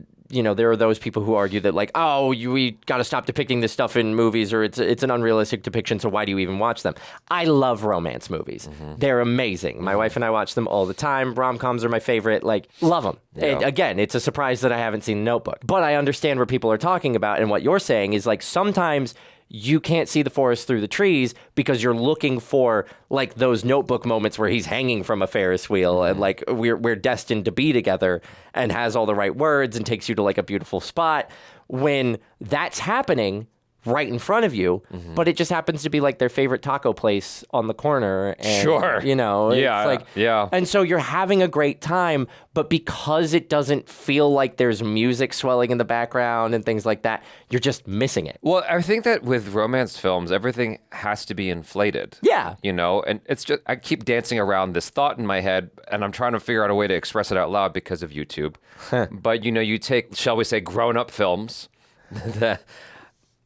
are those people who argue that like, we got to stop depicting this stuff in movies or it's an unrealistic depiction, so why do you even watch them? I love romance movies. Mm-hmm. They're amazing. My wife and I watch them all the time. Rom-coms are my favorite. Like, love them. Yeah. Again, it's a surprise that I haven't seen Notebook. But I understand what people are talking about, and what you're saying is like sometimes you can't see the forest through the trees because you're looking for like those Notebook moments where he's hanging from a Ferris wheel and like we're destined to be together and has all the right words and takes you to like a beautiful spot. When that's happening right in front of you, but it just happens to be like their favorite taco place on the corner. And, sure. You know, yeah, it's like, yeah. And so you're having a great time, but because it doesn't feel like there's music swelling in the background and things like that, you're just missing it. Well, I think that with romance films, everything has to be inflated. Yeah. You know, and it's just, I keep dancing around this thought in my head and I'm trying to figure out a way to express it out loud because of YouTube. But, you know, you take, shall we say, grown-up films that...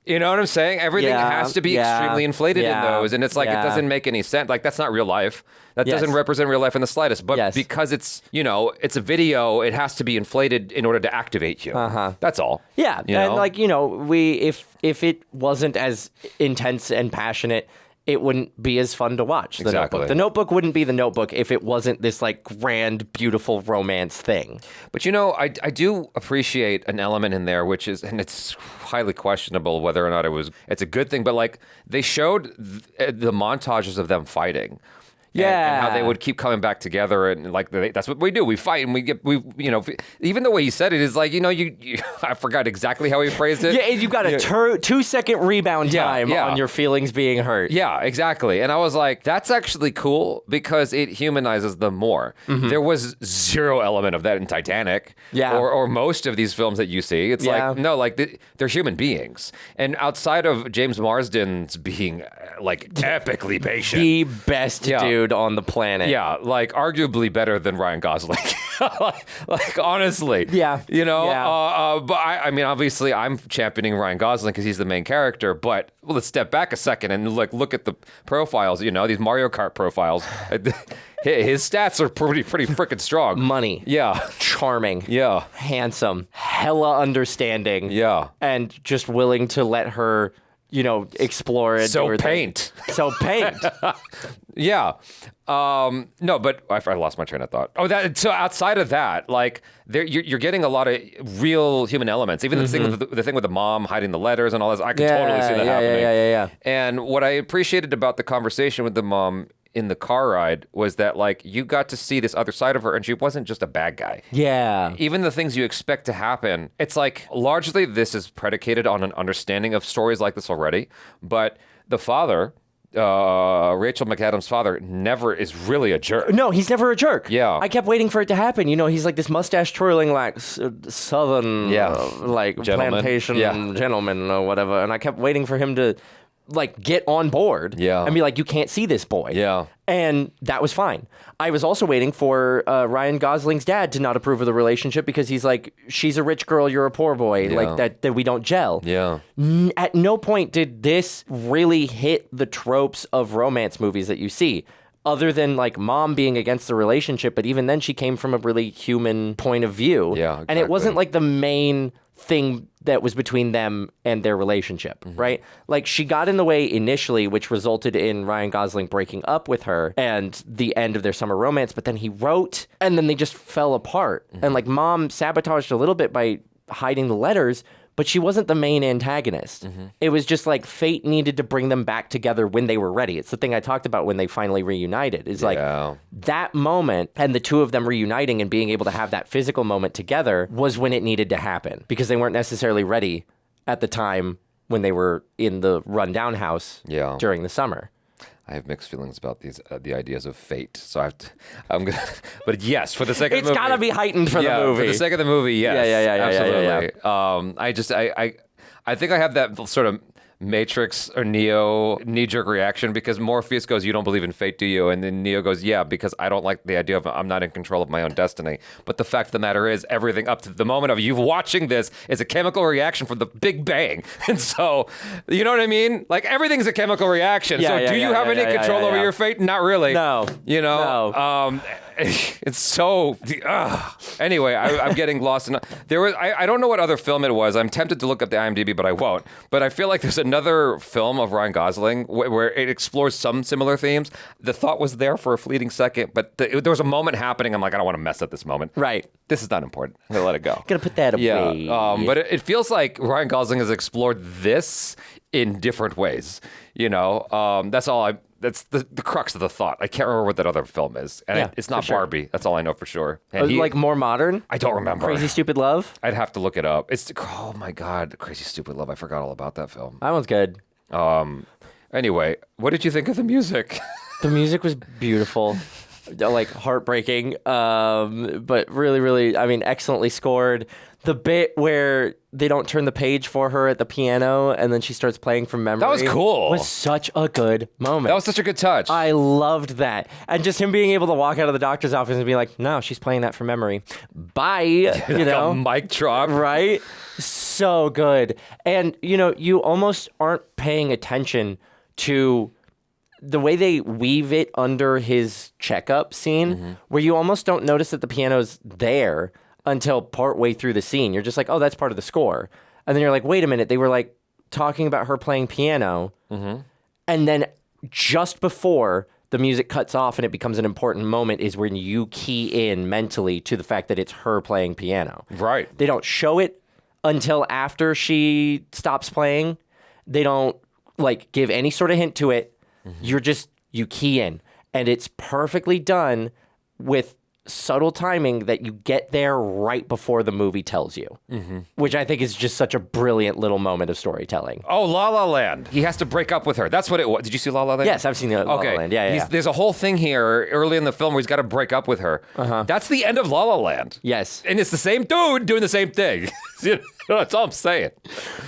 You know what I'm saying? Everything has to be extremely inflated in those. And it's like, it doesn't make any sense. Like, that's not real life. That doesn't represent real life in the slightest. But because it's, you know, it's a video, it has to be inflated in order to activate you. That's all. Yeah. You and know? like, you know, if it wasn't as intense and passionate, it wouldn't be as fun to watch. The Notebook. The Notebook wouldn't be The Notebook if it wasn't this like grand, beautiful romance thing. But you know, I do appreciate an element in there, which is, and it's highly questionable whether or not it's a good thing, but like they showed the montages of them fighting. And how they would keep coming back together, and like that's what we do. We fight, and we you know, even the way he said it is like, you know, you I forgot exactly how he phrased it. Yeah, you got a 2-second rebound time on your feelings being hurt. Yeah, exactly. And I was like, that's actually cool because it humanizes them more. Mm-hmm. There was zero element of that in Titanic, or most of these films that you see. It's like, no, like they're human beings, and outside of James Marsden's being like epically patient, the best dude on the planet. Yeah, like arguably better than Ryan Gosling. like honestly. Yeah. You know, but I mean, obviously I'm championing Ryan Gosling because he's the main character, but let's step back a second and look at the profiles, you know, these Mario Kart profiles. His stats are pretty freaking strong. Money. Yeah. Charming. Yeah. Handsome. Hella understanding. Yeah. And just willing to let her, you know, explore it. So paint. Yeah. No, but I lost my train of thought. So outside of that, like you're getting a lot of real human elements. Even the thing with the mom hiding the letters and all this, I can totally see that happening. Yeah. And what I appreciated about the conversation with the mom in the car ride was that like you got to see this other side of her, and she wasn't just a bad guy. Yeah. Even the things you expect to happen, it's like largely this is predicated on an understanding of stories like this already. But the father, Rachel McAdams' father, never is really a jerk. No, he's never a jerk. Yeah. I kept waiting for it to happen. You know, he's like this mustache twirling, like southern, like gentleman. Plantation gentleman or whatever. And I kept waiting for him to like get on board and be like, you can't see this boy. Yeah. And that was fine. I was also waiting for Ryan Gosling's dad to not approve of the relationship because he's like, she's a rich girl, you're a poor boy, like that we don't gel. Yeah. At no point did this really hit the tropes of romance movies that you see, other than like mom being against the relationship. But even then she came from a really human point of view. Yeah, exactly. And it wasn't like the main thing that was between them and their relationship, right? Like she got in the way initially, which resulted in Ryan Gosling breaking up with her and the end of their summer romance, but then he wrote and then they just fell apart. And like mom sabotaged a little bit by hiding the letters, but she wasn't the main antagonist. It was just like fate needed to bring them back together when they were ready. It's the thing I talked about when they finally reunited. It's like that moment and the two of them reuniting and being able to have that physical moment together was when it needed to happen because they weren't necessarily ready at the time when they were in the rundown house during the summer. I have mixed feelings about these the ideas of fate, so I'm gonna. But yes, for the sake of the movie, it's gotta be heightened for the movie. For the sake of the movie, yes, absolutely. I think I have that sort of Matrix or Neo knee-jerk reaction because Morpheus goes, "You don't believe in fate, do you?" And then Neo goes, "Yeah, because I don't like the idea of I'm not in control of my own destiny." But the fact of the matter is, everything up to the moment of you watching this is a chemical reaction from the Big Bang. And so, you know what I mean? Like, everything's a chemical reaction. So do you have any control over your fate? Not really. No. You know? It's so... Anyway, I'm getting lost in... There was... I don't know what other film it was. I'm tempted to look up the IMDb, but I won't. But I feel like there's another film of Ryan Gosling where it explores some similar themes. The thought was there for a fleeting second, but there was a moment happening. I'm like, I don't want to mess up this moment. Right. This is not important. I'm going to let it go. Gonna put that away. Yeah. But it feels like Ryan Gosling has explored this in different ways. You know? That's the crux of the thought. I can't remember what that other film is. And it's not Barbie. That's all I know for sure. And like more modern? I don't remember. Crazy Stupid Love? I'd have to look it up. Oh my God, Crazy Stupid Love. I forgot all about that film. That one's good. Anyway, what did you think of the music? The music was beautiful. Like heartbreaking, but really, really, I mean, excellently scored. The bit where they don't turn the page for her at the piano and then she starts playing from memory. That was cool. Was such a good moment. That was such a good touch. I loved that. And just him being able to walk out of the doctor's office and be like, no, she's playing that from memory. Bye. You know? A mic drop. Right? So good. And, you know, you almost aren't paying attention to the way they weave it under his checkup scene, where you almost don't notice that the piano's there until partway through the scene. You're just like, oh, that's part of the score. And then you're like, wait a minute, they were like talking about her playing piano. And then just before the music cuts off and it becomes an important moment is when you key in mentally to the fact that it's her playing piano. Right. They don't show it until after she stops playing. They don't like give any sort of hint to it. You key in, and it's perfectly done with subtle timing that you get there right before the movie tells you, which I think is just such a brilliant little moment of storytelling. Oh, La La Land. He has to break up with her. That's what it was. Did you see La La Land? Yes, I've seen La La Land. Yeah. There's a whole thing here early in the film where he's got to break up with her. That's the end of La La Land. Yes. And it's the same dude doing the same thing. That's all I'm saying.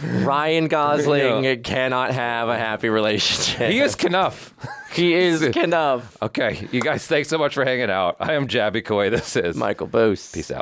Ryan Gosling cannot have a happy relationship. He is Knuff. He is Knuff. Okay, you guys, thanks so much for hanging out. I am Jaby Koay. This is Michael Boost. Peace out.